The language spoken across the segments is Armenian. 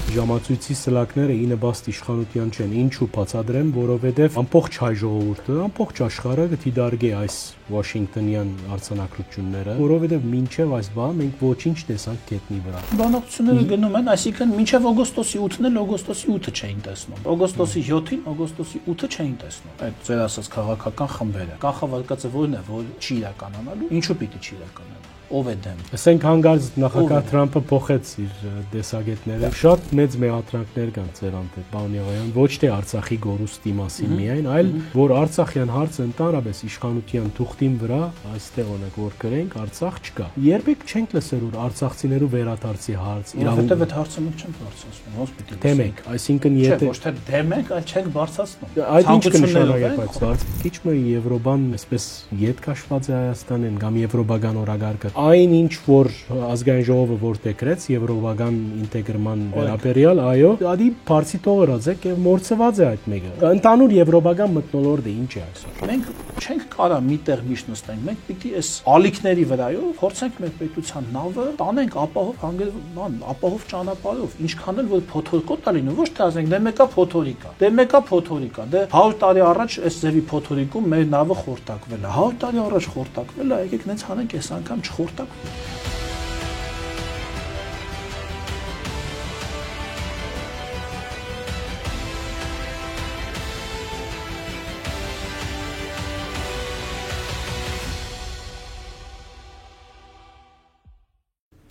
Ժամացույցի սլակները ի նպաստ իշխանության չեն, ինչու բացատրեմ, որովհետև ամբողջ հայ ժողովուրդը, ամբողջ աշխարհը կդիտարկի այս Վաշինգտոնյան արձանագրությունները, որովհետև մինչև այս բանը մենք ոչինչ տեսանք գետնի վրա։ Բանակցությունները գնում են, այսինքն մինչև օգոստոսի 8-ն էլ օգոստոսի 8-ը չէին տեսնում։ Օգոստոսի 7-ին օգոստոսի 8-ը չէին տեսնում։ Այդ ձեր ասած քաղաքական խմբերը։ Կանխավարկածը որն է, որ չի իրականանալու, ինչու պիտի չի իրականանա։ Ով է դեմ։ Ասենք հանգարց նախագահ Թրամփը փոխեց իր տեսակետները։ Շատ մեծ մեղադրանքներ կան ձեր անտե, պարոն Եղոյան, ոչ թե Արցախի գորուստի մասին միայն, այլ որ Արցախյան հարցը ընդհանրապես իշխանության թուղթին վրա, այստեղ օրինակ որ գրենք, Արցախ չկա։ Երբեք չենք լսել որ արցախցիներու վերադարձի հարց, իրավունք այդ հարցը մենք չենք բարձրացնում, ոնց պիտի դեմ ենք, այսինքն եթե ոչ թե դեմ ենք, այլ չենք բարձրացնում։ Այդ ինչ կնշանակի բայց քիչ մը Եվրոպան այսպես ետ քաշված է Հայաստանին կամ եվրոպական օրագարկը այն ինչ որ ազգային ժողովը որտեղ գրեց եվրոպական ինտեգրման վերաբերյալ, այո, ադի բարձի թողրած է եւ մորցված է այդ մեկը։ Ընդհանուր եվրոպական մթնոլորտը ինչ է այսօր։ Մենք չենք կարա միտեղ միշտ նստենք, մենք պիտի այս ալիքների վրայով փորձենք մեր պետության նավը տանենք ապահով ապահով ճանապարհով, ինչքան էլ որ փոթորկոտ է լինում, ոչ թե ասենք դե մեկա փոթորիկա, դե 100 տարի առաջ այս ձևի փոթորիկում մեր նավը խորտակվել է, 100 տարի առաջ խորտակվել է, եկեք նենց հանենք այս անգամ չխորտակվի։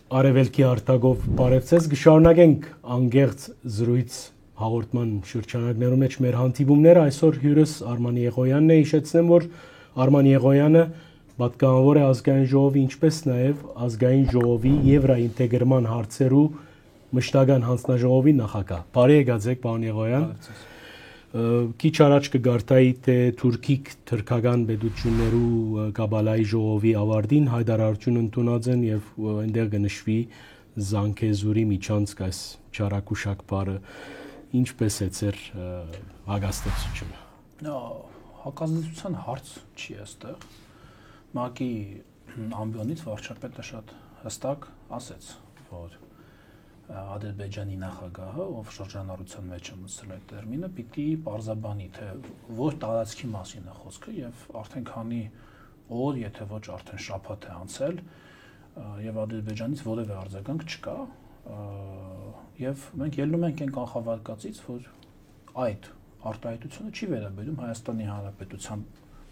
Արևելքի արտագով բարևձեզ կշարունակենք անգերց զրույց հաղորդման շրջանակներում մեջ մեր հանդիպումները այսօր հյուրս Արման Եղոյանն է հիշեցնեմ որ Արման Եղոյանը պատգամավոր է ազգային ժողովի ինչպես նաև ազգային ժողովի եվրաինտեգրման հարցերու մշտական հանձնաժողովի նախագահ բարի եկած եք պարոն Եղոյան Քիչ առաջ կգարտայի թե թուրքիկ թրքական պետություններու Կաբալայի ժողովի ավարտին հայտարարություն ընդունած են եւ այնտեղ կնշվի Զանգեզուրի միջանցք այս ճարակուշակ բառը ինչպես է ձեր հագաստեցությունը հակազդեցության հարց չի այստեղ ՄԱԿ-ի ամբիոնից վարչապետը շատ հստակ ասեց որ Ադրբեջանի նախագահը, ով շրջանառության մեջ է մտցրել այդ տերմինը, պիտի պարզաբանի, թե որ տարածքի մասին է խոսքը եւ արդեն քանի օր, եթե ոչ արդեն շաբաթ է անցել եւ Ադրբեջանից որևէ արձագանք չկա եւ մենք ելնում ենք այն կանխավարկածից, որ այդ արտահայտությունը չի վերաբերում Հայաստանի Հանրապետության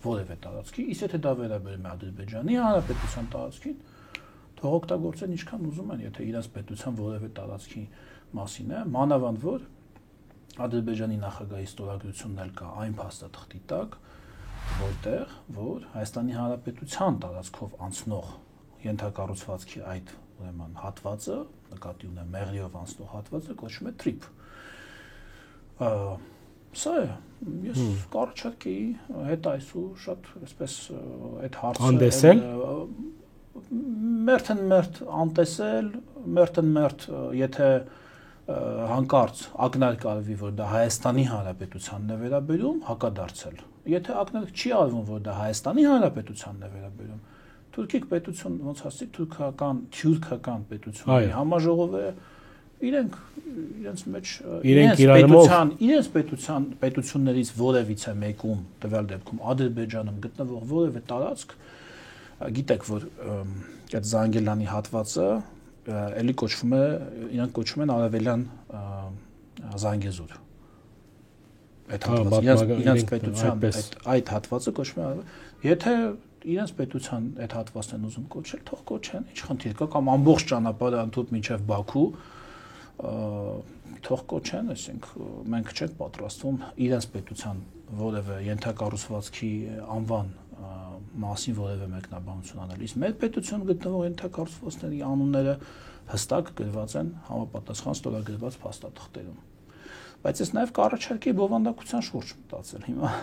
որևէ տարածքի, իսկ եթե դա վերաբերում է Ադրբեջանի Հանրապետության տարածքին թող օգտագործեն ինչքան ուզում են, եթե իրաց պետության որևէ տարածքի մասին է, մանավանդ որ Ադրբեջանի նախագահի ստորագրությունն էլ կա այն փաստաթղթի տակ, որտեղ որ Հայաստանի Հանրապետության տարածքով անցնող ենթակառուցվածքի այդ ուրեմն հատվածը, նկատի ունեմ Մեղրիով անցնող հատվածը կոչվում է TRIP։ Սա է, ես կառաջարկեի հետ այսու շատ այսպես այդ հարցը անդեսել մերթ անտեսել, մերթ եթե հանկարծ ակնարկ արվի, որ դա Հայաստանի Հանրապետությանն է վերաբերում, հակադարձել։ Եթե ակնարկ չի արվում, որ դա Հայաստանի Հանրապետությանն է վերաբերում, թուրքիկ պետություն, ոնց ասի, թուրքական պետությունների համաժողովը իրենց մեջ իրենց պետություններից որևիցե մեկում, տվյալ դեպքում Ադրբեջանում գտնվող որևէ տարածք գիտեք, որ այդ Զանգելանի հատվածը էլի կոչվում է, իրանք կոչվում են Արևելյան Զանգեզուր։ Այդ հատվածը, իրենց պետության այդ հատվածը կոչվում է, եթե իրենց պետության այդ հատվածն են ուզում կոչել, թող կոչեն, ինչ խնդիր կա, կամ ամբողջ ճանապարհը ընդհուպ մինչև Բաքու, թող կոչեն, այսինքն մենք չենք պատրաստվում իրենց պետության որևէ ենթակառուցվածքի անվան մասին որևէ մեկնաբանություն անել։ Իսկ մեր պետություն գտնվող ենթակառուցվածքների անունները հստակ գրված են համապատասխան ստորագրված փաստաթղթերում։ Բայց ես նաև կառաջարկեի բովանդակության շուրջ մտածել հիմա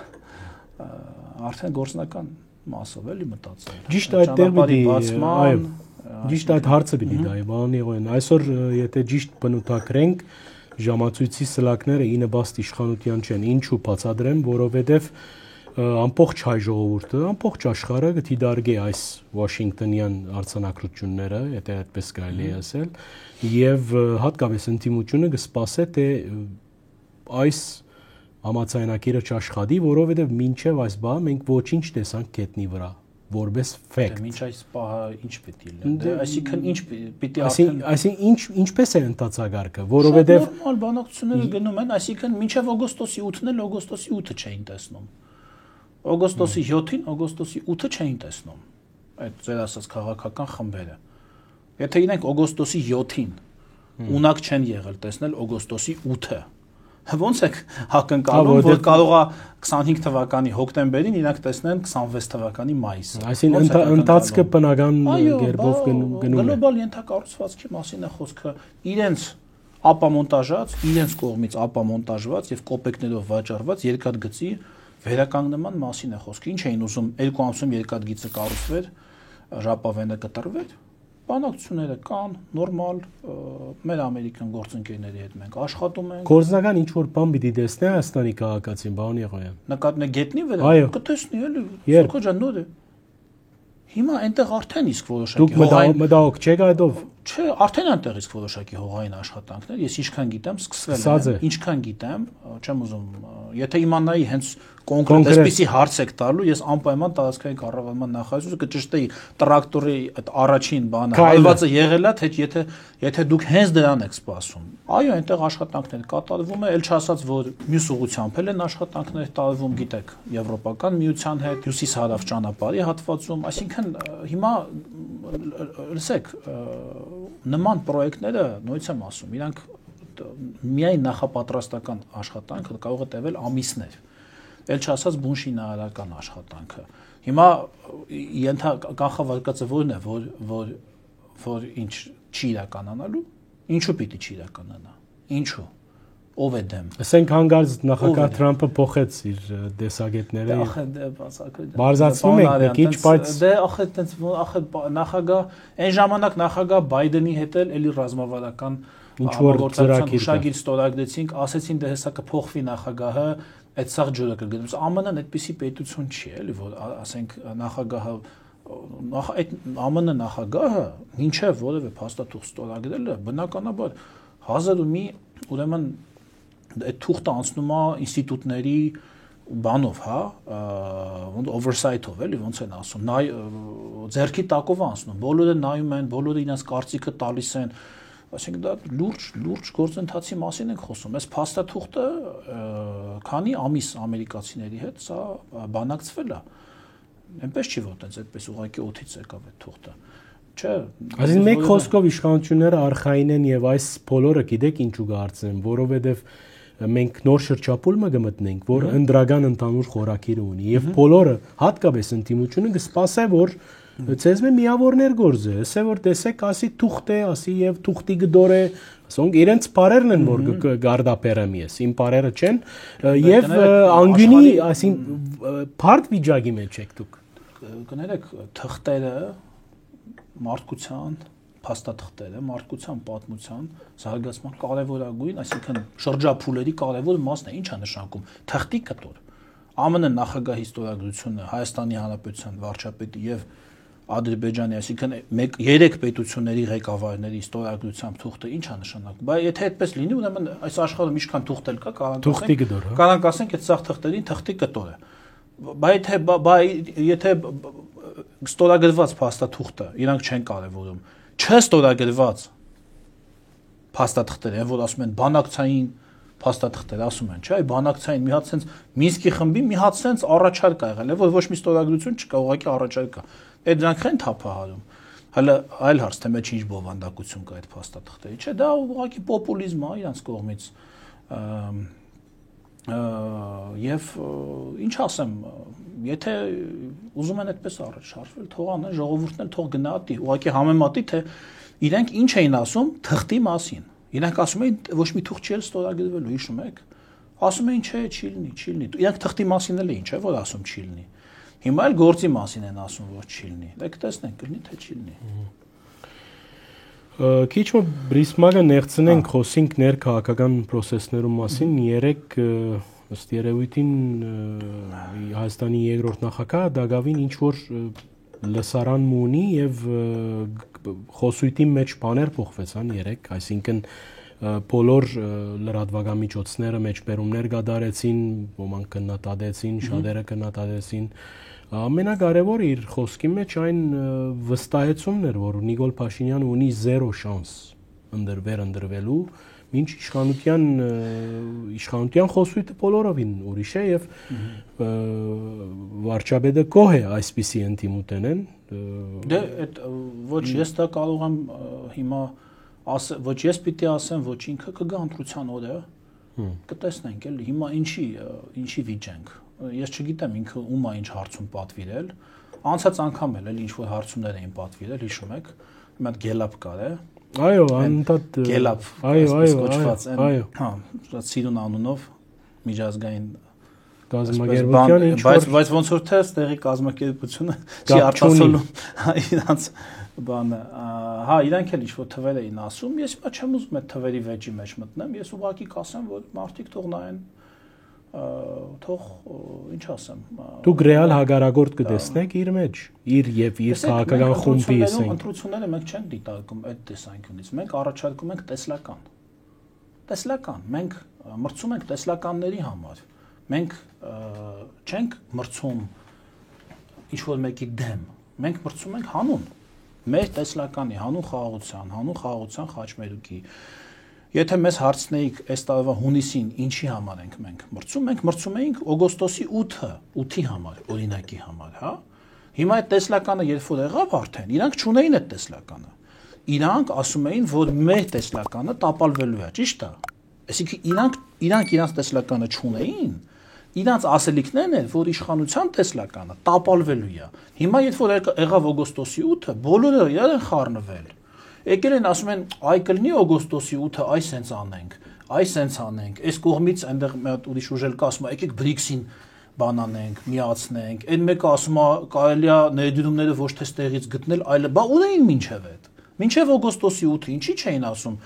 արդեն գործնական մասով էլի մտածել։ Ճիշտ այդտեղ այո, ճիշտ այդ հարցը պիտի դա է, պարոն Եղոյան, այսօր եթե ճիշտ բնութագրենք ժամացույցի սլակները ի նպաստ իշխանության չեն, ինչու բացատրեմ, որովհետև ամբողջ հայ ժողովուրդը, ամբողջ աշխարհը գտիդարգե այս Վաշինգտոնյան արձանագրությունները, եթե այդպես կարելի է ասել, եւ հատկապես ընդդիմությունը կսպասե թե այս համաձայնակիրը չաշխատի, որովհետեւ մինչեւ այս բանը մենք ոչինչ տեսանք գետնի վրա, որպես fact։ Մինչ այս պահը ինչ պետք է լինի։ Այսինքն ինչ պիտի արդեն այսինքն ինչպես է ընթացագարկը, որովհետեւ նորմալ բանակցությունները գնում են, այսինքն մինչեւ օգոստոսի 8-ն էլ օգոստոսի 8-ը չէին տեսնում։ Օգոստոսի 7-ին, օգոստոսի 8-ը չէին տեսնում այդ ձեր ասած քաղաքական խմբերը։ Եթե իրենք օգոստոսի 7-ին ունակ չեն եղել տեսնել օգոստոսի 8-ը, ոնց է հակընկալում, որ կարող է 25 թվականի հոկտեմբերին իրենք տեսնեն 26 թվականի մայիսը։ Այսինքն ընթացքը բնական գերբով գնում է։ Գլոբալ ենթակառուցվածքի մասին է խոսքը, իրենց ապամոնտաժած, իրենց կողմից ապամոնտաժված եւ կոպեկներով վաճառված երկաթգծի վերականգնման մասին է խոսքը։ Ինչ էին ուզում 2 ամսում երկաթգիծը կառուցվեր, ժապավենը կտրվեր։ Բանակցությունները կան, նորմալ, մեր ամերիկյան գործընկերների հետ մենք աշխատում ենք։ Գործնական ինչ որ բան պիտի տեսնի Հայաստանի քաղաքացին, բան Եղոյան։ Նկատն է գետնի վրա, կտեսնի էլի, սոկո ջան նոր է։ Հիմա այնտեղ արդեն իսկ որոշակի հողային մտահոգ չեք այդով։ Չէ, արդեն այնտեղ իսկ որոշակի հողային աշխատանքներ, ես ինչքան գիտեմ, սկսվել են, ինչքան գիտեմ, չեմ ուզում, եթե իմանայի հենց կոնկրետ այսպիսի հարց եք տալու, ես անպայման տարածքային կառավարման նախարարությունը կճշտեի տրակտորի այդ առաջին բանը, հալվածը եղել է, թե եթե դուք հենց դրան եք սպասում։ Այո, այնտեղ աշխատանքներ կատարվում է, ել չասած, որ մյուս ուղղությամբ էլ են աշխատանքներ տարվում, գիտեք, Եվրոպական միության հետ, հյուսիս-հարավ ճանապարհի հատվածում, այսինքն հիմա լսեք, նման պրոյեկտները նույնց եմ ասում, իրանք միայն նախապատրաստական աշխատանքը կարող է տևել ամիսներ, ել չասած բուն շինարարական աշխատանքը։ Հիմա կանխավարկածը որն է, որ ինչ չի իրականանալու, ինչու պիտի չի իրականանա, ինչու, ով է դեմ։ Ասենք հանգարց նախագահ Թրամփը փոխեց իր տեսակետները։ Բարձրացնում եք մի քիչ, բայց դե նախագահ այն ժամանակ նախագահ Բայդենի հետ էլի ռազմավարական ինչ-որ ուշագիր ստորագրեցինք, ասեցին դե հեսա կփոխվի նախագահը, այդ սաղ ջուրը կգնում։ ԱՄՆ-ն այդպիսի պետություն չի, էլի, որ ասենք նախագահը այդ ԱՄՆ նախագահը ինչև որևէ փաստաթուղթ ստորագրելը բնականաբար 1000 ու մի ուրեմն այդ թուղթը անցնում է ինստիտուտների բանով, հա, oversight-ով, էլի ոնց են ասում, ձեռքի տակով անցնում, բոլորը նայում են, բոլորը իրենց կարծիքը տալիս են, այսինքն դա լուրջ գործընթացի մասին ենք խոսում։ Այս փաստաթուղթը քանի ամիս ամերիկացիների հետ սա բանակցվել է։ Այնպես չի որ այդպես ուղղակի օդից եկավ այդ թուղթը։ Չէ։ Այսինքն մեկ խոսքով իշխանությունները արխային են եւ այս բոլորը գիտեք ինչու կհարցնեմ, որովհետեւ մենք նոր շրջապուլը կմտնենք, որ ընդրական ընդհանուր խորակիր ունի եւ բոլորը հատկապես ընդդիմությունը կսպասե որ ցեզ միավորներ գործը, ասե որ տեսեք, ասի թուղթ է, ասի եւ թուղթի գդոր է, ասոնք իրենց բարերն են որ գարդապերեմ ես, իմ բարերը չեն եւ անգյունի, ասին բարդ վիճակի մեջ եք դուք։ Կներեք, թղթերը մարդկության փաստաթղթերը մարդկության պատմության զարգացման կարևորագույն, այսինքն շրջափուլերի կարևոր մասն է, ինչ է նշանակում թղթի կտոր։ ԱՄՆ նախագահի ստորագրությունը Հայաստանի Հանրապետության վարչապետի եւ Ադրբեջանի, այսինքն 3 պետությունների ղեկավարների ստորագրությամբ թուղթը ինչ է նշանակում։ Բայց եթե այդպես լինի, ուրեմն այս աշխարհում ինչքան թուղթ էլ կա, կարանք ասենք այդ սաղ թղթերին թղթի կտոր է։ Բայց եթե ստորագրված փաստաթուղթը իրանք չեն կարևորում, չստորագրված փաստաթղթեր, որ ասում են բանակցային փաստաթղթեր, ասում են, չէ, բանակցային մի հատ sense Մինսկի խմբի մի հատ sense առաջարկ ա եղել, որ ոչ մի ստորագրություն չկա, ուղղակի առաջարկ կա։ Այդ դրանք են թափահարում։ Հələ այլ հարց թե մեջ ինչ բովանդակություն կա այդ փաստաթղթերի, չէ, դա ուղղակի պոպուլիզմ է իրանց կողմից։ Եվ ինչ ասեմ, եթե ուզում են այդպես առաջ շարժվել, թող անեն, ժողովուրդն էլ թող գնահատի, ուղղակի համեմատի թե իրենք ինչ էին ասում թղթի մասին։ Իրենք ասում էին ոչ մի թուղթ չի ստորագրվելու, հիշում եք։ Ասում էին չէ, չի լինի։ Իրենք թղթի մասին էլ էին, չէ, որ ասում չի լինի։ Հիմա էլ գործի մասին են ասում, որ չի լինի։ Դե կտեսնենք, կլինի թե չի լինի։ Քիչ բրիսմագը նեղցնենք, խոսենք ներքաղաքական process-ներու մասին, 3 ըստ երևույթին Հայաստանի երկրորդ նախագահը դակավին ինչ որ լսարան ունի եւ խոսույթի մեջ բաներ փոխվեցան երեք, այսինքն բոլոր լրատվամիջոցները մեջբերումներ կատարեցին, ոմանք քննադատեցին, շատերը քննադատեցին։ Ամենակարևորը իր խոսքի մեջ այն վստահեցումն էր, որ Նիկոլ Փաշինյանը ունի 0 շանս ընտրվելու, մինչ իշխանության խոսույթը բոլորովին ուրիշ է եւ վարչապետը գոհ է այսպիսի ընդդիմութենեն։ Դե այդ ոչ ես դա կարող եմ հիմա ոչ ես պիտի ասեմ, ոչ ինքը կգա ընտրության օրը, կտեսնենք էլի, հիմա ինչի վիճենք։ Ես չգիտեմ ինքը ում է ինչ հարցում պատվիրել, անցած անգամ էլ ինչ որ հարցումներ էին պատվիրել, հիշում եք, մի հատ գելապ կար է։ Այո, անընդհատ գելապ, այսպես կոչված, հա, Սիրուն անունով միջազգային կազմակերպության ինչ որ բայց ոնց որ թե ստեղի կազմակերպությունը չի արտասոլում իրանց բանը, հա, իրանք էլ ինչ-որ թվեր էին ասում, ես հիմա չեմ ուզում այդ թվերի վեճի մեջ մտնեմ, ես ուղղակի կասեմ, որ մարդիկ թող նայեն, թող, ինչ ասեմ։ Դուք ռեալ հագարագործ կտեսնեք իր մեջ, իր եւ իր քաղաքական խումբի ասենք։ Ընտրությունները մենք չենք դիտարկում այդ տեսանկյունից, մենք առաջարկում ենք տեսլական, մենք մրցում ենք տեսլականների համար, մենք չենք մրցում ինչ-որ մեկի դեմ, մենք մրցում ենք հանուն մեր տեսլականի, հանուն խաղաղության խաչմերուկի։ Եթե մեզ հարցնեիք այս տարվա հունիսին ինչի համար ենք մենք մրցում էինք օգոստոսի 8-ի համար, օրինակի համար, հա։ Հիմա այդ տեսլականը երբ որ եղավ արդեն, իրանք չունեին այդ տեսլականը։ Իրանք ասում էին, որ մեր տեսլականը տապալվելու է, ճիշտ է։ Այսինքն իրանք իրենց տեսլականը չունեին, իրանց ասելիքներն էր, որ իշխանության տեսլականը տապալվելու է։ Հիմա երբ որ եղավ օգոստոսի 8-ը, բոլորը իրար են խառնվել։ Եկել են ասում են, այ կլինի օգոստոսի 8-ը, այ սենց անենք, այս կողմից այնտեղ մի հատ ուրիշ ուժ էլ կա ասում է, եկեք BRICS-ին բան անենք, միացնենք։ Այն մեկը ասում է, կարելի է ներդրումները ոչ թե ստեղից գտնել, այլ բա ունեին մինչև այդ։ Մինչև օգոստոսի 8-ը ինչի չէին ասում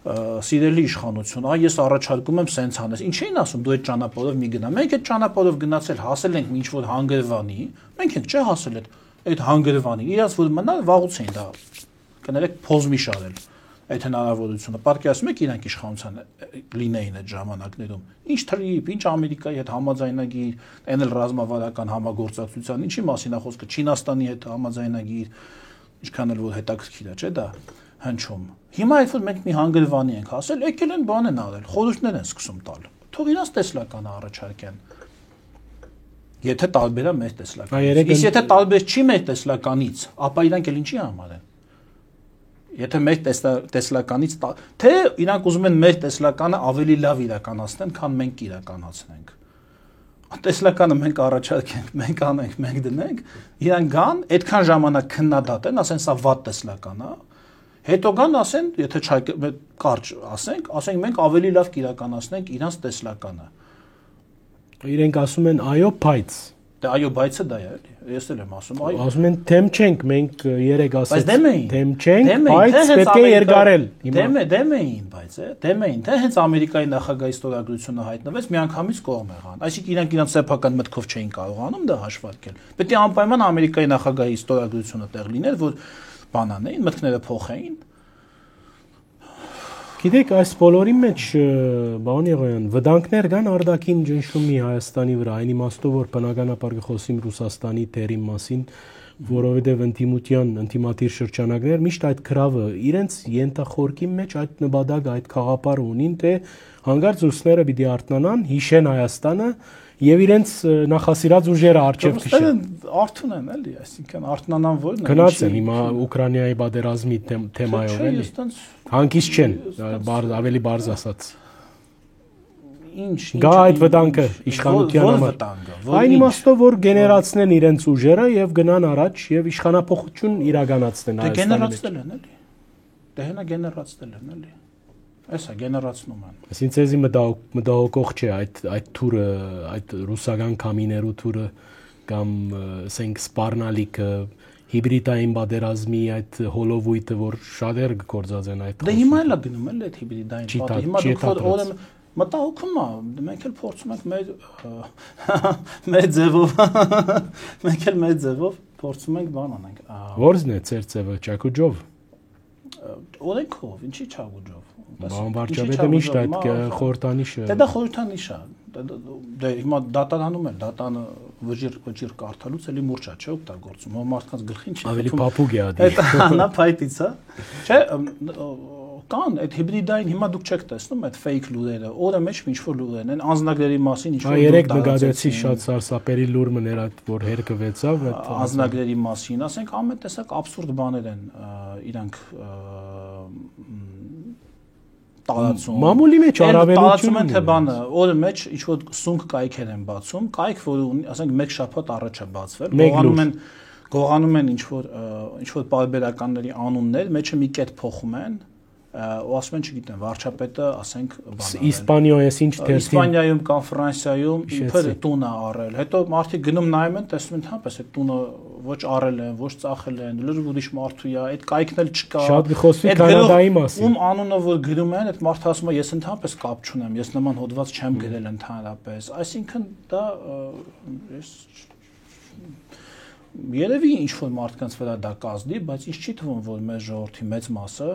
սիրելի իշխանություն, այ ես առաջարկում եմ սենց անես։ Ինչ էին ասում, դու այդ ճանապարհով մի գնա։ Մենք այդ ճանապարհով գնացել, հասել ենք ինչ որ հանգրվանի, մենք ենք չէ հասել այդ հանգրվանի։ Իրաց որ մնալ վաղուց էին դա կներեք փոզմի շարել այդ հնարավորությունը։ Պատկերացնում եք իրանք իշխանության լինեին այդ ժամանակներում։ Ինչ թրիփ, ինչ Ամերիկայի հետ համաձայնագիր, այն էլ ռազմավարական համագործակցության, ինչի մասին է խոսքը, Չինաստանի հետ համաձայնագիր, ինչքան էլ որ հետաքրքիր է, չէ՞ դա հնչում։ Հիմա այդ որ մենք մի հանգրվանի ենք հասել, եկել են բան են արել, խորհուրդներ են սկսում տալ։ Թող իրանց տեսլականը առաջարկեն։ Եթե տարբեր է մեր տեսլականից։ Իսկ եթե տարբեր չի մեր տեսլականից, ապա իրանք էլ ինչի համար են։ Եթե մեր տեսլականից թե իրանք ուզում են մեր տեսլականը ավելի լավ իրականացնեն, քան մենք իրականացնենք։ Տեսլականը մենք առաջարկենք, մենք անենք, մենք դնենք, իրանք գան, այդքան ժամանակ քննադատեն, ասեն սա վատ տեսլական է, հետո գան ասեն, եթե կարճ ասենք մենք ավելի լավ կիրականացնենք իրանց տեսլականը։ Իրենք ասում են այո, բայց Դե այո, բայցը դա է, ես էլ եմ ասում, այո։ Ասում են թեմ չենք, մենք երեք ասեցինք, թեմ չենք, բայց պետք է երկարել։ Դեմ էին, բայց դեմ էին, թե հենց Ամերիկայի նախագահի ստորագրությունը հայտնվեց, միանգամից կողմ եղան։ Այսինքն իրանք սեփական մտքով չէին կարողանում դա հաշվարկել։ Պետք է անպայման Ամերիկայի նախագահի ստորագրությունը տեղ լիներ, որ բան անեին, մտքները փոխեին։ Գիտեք, այս բոլորի մեջ, բան Եղոյան, վտանգներ կան արտաքին ճնշումի Հայաստանի վրա, այն իմաստով, որ բնականաբար կխոսիմ Ռուսաստանի թերի մասին, որովհետև ընդդիմադիր շրջանակներ միշտ այդ քրավը իրենց ենթախորքի մեջ այդ նպատակը, այդ խաղապարը ունին, թե հանկարծ ռուսները պիտի արթնանան, հիշեն Հայաստանը եւ իրենց նախասիրած ուժերը արժեվ քշեն։ Արթուն են էլի, այսինքն արթնանան որն է։ Գնաց են հիմա Ուկրաինայի բادرազմի թեմայով էլի։ Հանկիստ չեն, ավելի բարձ ասած։ Ինչ գա այդ վտանգը իշխանության համար։ Այն իմաստով որ գեներացնեն իրենց ուժերը եւ գնան առաջ եւ իշխանապողություն իրականացնեն Հայաստանի մեջ։ Դե գեներացնել են էլի։ Դե հենա գեներացնել են էլի։ Այսա գեներացնում են։ Այսինքն ցեզի մտահոգող չէ այդ թուրը, այդ ռուսական կամիներու թուրը կամ ասենք սպառնալիքը հիբրիդային պատերազմի այդ հոլովույթը, որ շատեր գործած են այդ։ Դե հիմա էլ է գնում էլ այդ հիբրիդային պատը։ Հիմա դուք օրը մտահոգում է, մենք էլ փորձում ենք մեր ձևով, մենք էլ մեր ձևով փորձում ենք բան անենք։ Որն է ծեր ձևը, ճակուջով։ Օրենքով, ինչի ճակուջով։ Բան վարչապետը միշտ այդ խորհրդանիշը։ Դա խորհրդանիշ է։ Դե հիմա դատանում էլ, դատանը վճիր կարդալուց էլի մուրճ է, չէ՞ օգտագործում։ Ո մարդկանց գլխին չի։ Ավելի փափուկ է ադի։ Այդ նա փայտից է։ Չէ, կան այդ հիբրիդային հիմա դուք չեք տեսնում այդ fake լուրերը, օրը մեջ ինչ որ լուրերն են, անձնագրերի մասին ինչ որ երեք նկատեցի շատ սարսափելի լուրներ այդ որ հերկվեցավ այդ անձնագրերի մասին, ասենք ամեն տեսակ абսուրդ բաներ են իրանք տարածում։ Մամուլի մեջ տարածում են թե բանը, օրը մեջ ինչ որ սունկ կայքեր են բացում, կայք որ ասենք մեկ շաբաթ առաջ է բացվել, գողանում են ինչ որ բարբերականների անուններ, մեջը մի կետ փոխում են ու ասում են, չգիտեմ, վարչապետը, ասենք, Իսպանիայից ինչ թերթին Իսպանիայում կամ Ֆրանսիայում իբր տուն է առել։ Հետո մարդիկ գնում նայում են, տեսնում են, հապես այդ տունը ոչ առել են, ոչ ծախել են, լրիվ ուրիշ մարդու է, այդ կայքն էլ չկա։ Շատ խոսվի Կանադայի մասին։ Ում անունը որ գրում են, այդ մարդը ասում է, ես ընդհանրապես կապ չունեմ, ես նման հոդված չեմ գրել ընդհանրապես։ Այսինքն դա երևի ինչ որ մարդկանց վրա դա կազդի, բայց ինչ չի թվում, որ մեր ժողովրդի մեծ մասը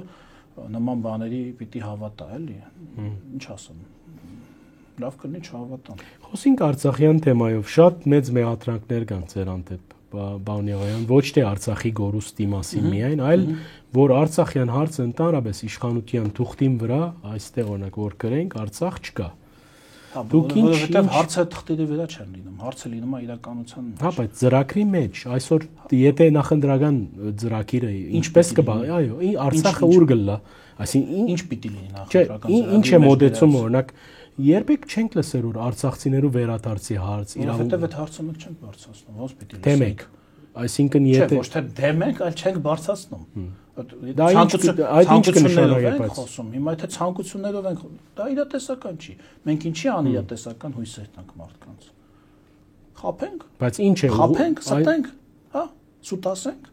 նման բաների պիտի հավատա, էլի։ Ինչ ասեմ։ Լավ կլինի չհավատան։ Խոսենք Արցախյան թեմայով, շատ մեծ մեղադրանքներ կան ձեր հանդեպ, Բաղնիաղյան, ոչ թե Արցախի գորուստի մասին միայն, այլ որ Արցախյան հարցը ընդհանրապես իշխանության թուղթին վրա, այստեղ օրինակ որ գրենք, Արցախ չկա։ Դուք որովհետև հարցը թղթերի վրա չեն լինում, հարցը լինում է իրականության մեջ։ Հա, բայց ծրագրի մեջ այսօր եթե նախընտրական ծրագիրը ինչպես կբա, այո, Արցախը ուր գլա, այսինքն ինչ պիտի լինի նախընտրական ծրագիրը։ Ինչ է մոդեցում օրինակ երբեք չենք լսել որ Արցախցիներու վերադարձի հարց իրավունք։ Որովհետև այդ հարցը մենք չենք բարձրացնում, ոնց պիտի լսենք։ Դեմեք։ Այսինքն եթե ոչ թե դեմենք, այլ չենք բարձրացնում։ Ցանկություններով ենք խոսում։ Հիմա եթե ցանկություններով ենք, դա իրատեսական չի։ Մենք ինչի անիրատեսական հույսեր տանք մարդկանց։ Խափենք։ Բայց ինչ է։ Խափենք, ստենք, հա, սուտասենք։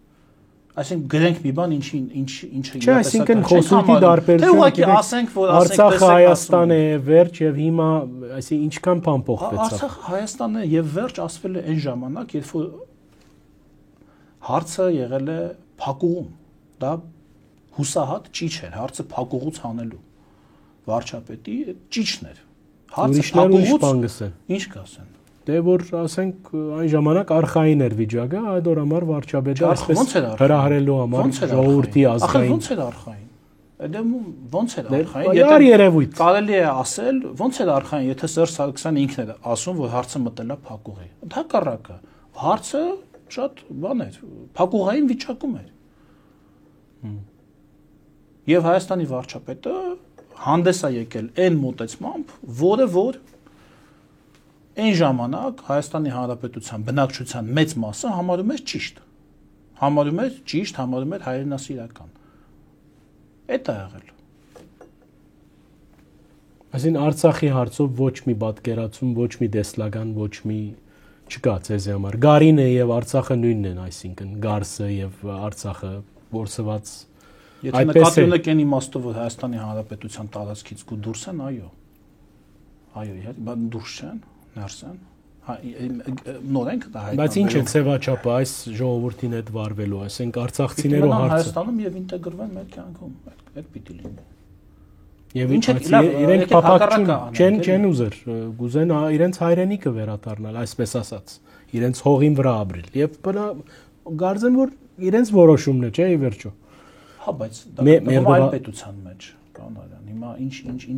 Այսինքն գրենք մի բան, ինչը իրատեսական։ Չէ, այսինքն խոսուլտի դարբերություն։ Թե ուղղակի ասենք, որ ասենք Արցախը Հայաստան է, վերջ եւ հիմա, այսինքն ինչքան բան փոխվեցավ։ Արցախը Հայաստանն է եւ վերջ ասվել է այն ժամանակ, երբ որ հարցը եղել է փակուղում։ Դա հուսահատ ճիչ էր, հարցը փակուղուց հանելու վարչապետի ճիչն էր։ Հարցը փակուղուց ինչ կասեն։ Դե որ ասենք այն ժամանակ արխային էր վիճակը, այդ օր համար վարչապետը այսպես հրահրելու համար ժողովրդի ազգային։ Ախր ո՞նց էր արխային։ Դե ո՞նց էր արխային։ Կարելի է ասել, ո՞նց էր արխային, եթե Սերժ Սարգսյանը ինքն էր ասում, որ հարցը մտել է փակուղի։ Հակառակը, հարցը շատ բան էր, փակուղային վիճակում էր։ Եվ Հայաստանի վարչապետը հանդես է եկել այն մոտեցմամբ, որը որ այն ժամանակ Հայաստանի Հանրապետության բնակչության մեծ մասը համարում էր ճիշտ, համարում էր հայրենասիրական։ Այդ է եղել։ Այսինքն Արցախի հարցով ոչ մի պատկերացում, ոչ մի դեսլագան, ոչ մի չկա ցեզի համար։ Գարինը եւ Արցախը նույնն են, այսինքն Գարսը եւ Արցախը որսված։ Եթե նկատի ունեք այն իմաստով, որ Հայաստանի Հանրապետության տարածքից ու դուրս են, այո։ Այո, բայց դուրս չեն, ներս են։ Նորենք դա հայտնաբերում։ Բայց ինչ է ցեվաչափը այս ժողովրդին հետ վարվելու, այսինքն արցախցիներու հարցը։ Հայաստանում եւ ինտեգրվեն մեր կյանքում, այդ պիտի լինի։ Եվ իրենք փափակ չեն ուզեր, գուզեն իրենց հայրենիքը վերադառնալ, այսպես ասած, իրենց հողին վրա ապրել։ Եվ գարձեմ որ իրենց որոշումն է, չէ՞, ի վերջո։ Հա, բայց դա այլ պետության մեջ, պարոն Արյան, հիմա ինչ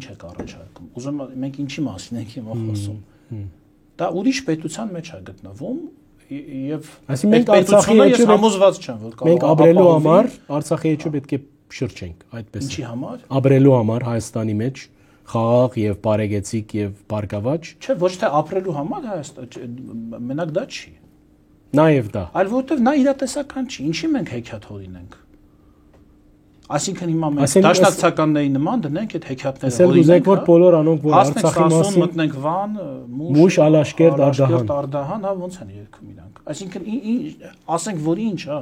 է առաջարկում։ Ուզում մենք ինչի մասին ենք հիմա խոսում։ Դա ուրիշ պետության մեջ է գտնվում եւ մենք Արցախի ես համոզված չեմ, որ կարող մենք ապրելու համար Արցախի հետ պետք է շրջենք, այդպես։ Ինչի համար։ Ապրելու համար Հայաստանի մեջ խաղաղ եւ բարեգեցիկ եւ բարգավաճ։ Չէ, ոչ թե ապրելու համար մենակ դա չի։ Նաեւ դա։ Այլ որովհետեւ նա իրատեսական չի, ինչի մենք հեքիաթ հորինենք։ Այսինքն հիմա մենք դաշնակցականների նման դնենք այդ հեքիաթները հորինենք։ Ասել ուզեք որ բոլոր անոնք որ Արցախի մասին մտնենք Վան, Մուշ, Ալաշկերտ, Ардահան, հա ոնց են երգում իրանք։ Այսինքն ասենք որ ինչ, հա։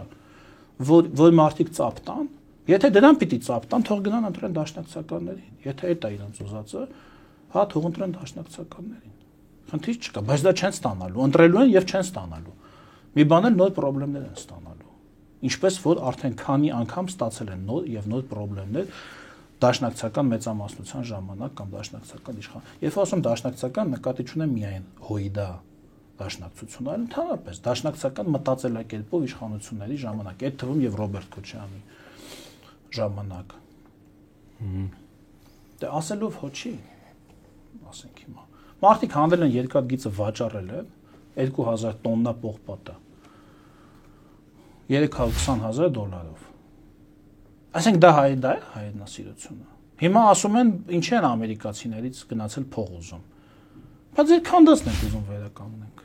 որ մարդիկ ծափ տան, եթե դրան պիտի ծափ տան, թող գնան ընտրեն դաշնակցականներին։ Եթե այդ է իրենց ուզածը, հա թող ընտրեն դաշնակցականներին։ Խնդիր չկա, բայց դա չեն ստանալու, ընտրելու են եւ չեն ստանալու։ Մի բան էլ նոր խնդիրներ են ստանալու։ Ինչպես որ արդեն քանի անգամ ստացել են նոր եւ նոր խնդիրներ դաշնակցական մեծամասնության ժամանակ կամ դաշնակցական իշխան։ Երբ ասում դաշնակցական նկատի չունեմ միայն հոյդա դաշնակցությունը, այլ ընդհանրապես դաշնակցական մտածելակերպով իշխանությունների ժամանակ, այդ թվում եւ Ռոբերտ Քոչարյանի ժամանակ։ Դե ասելով հո չի, ասենք հիմա։ Մարդիկ հանել են երկաթգիծը վաճառել են 2000 տոննա պողպատը 320,000 $։ Այսինքն դա հայրենասիրությունը։ Հիմա ասում են ինչ են ամերիկացիներից գնացել փող ուզում։ Բայց ձեր քանդածն եք ուզում վերականգնենք։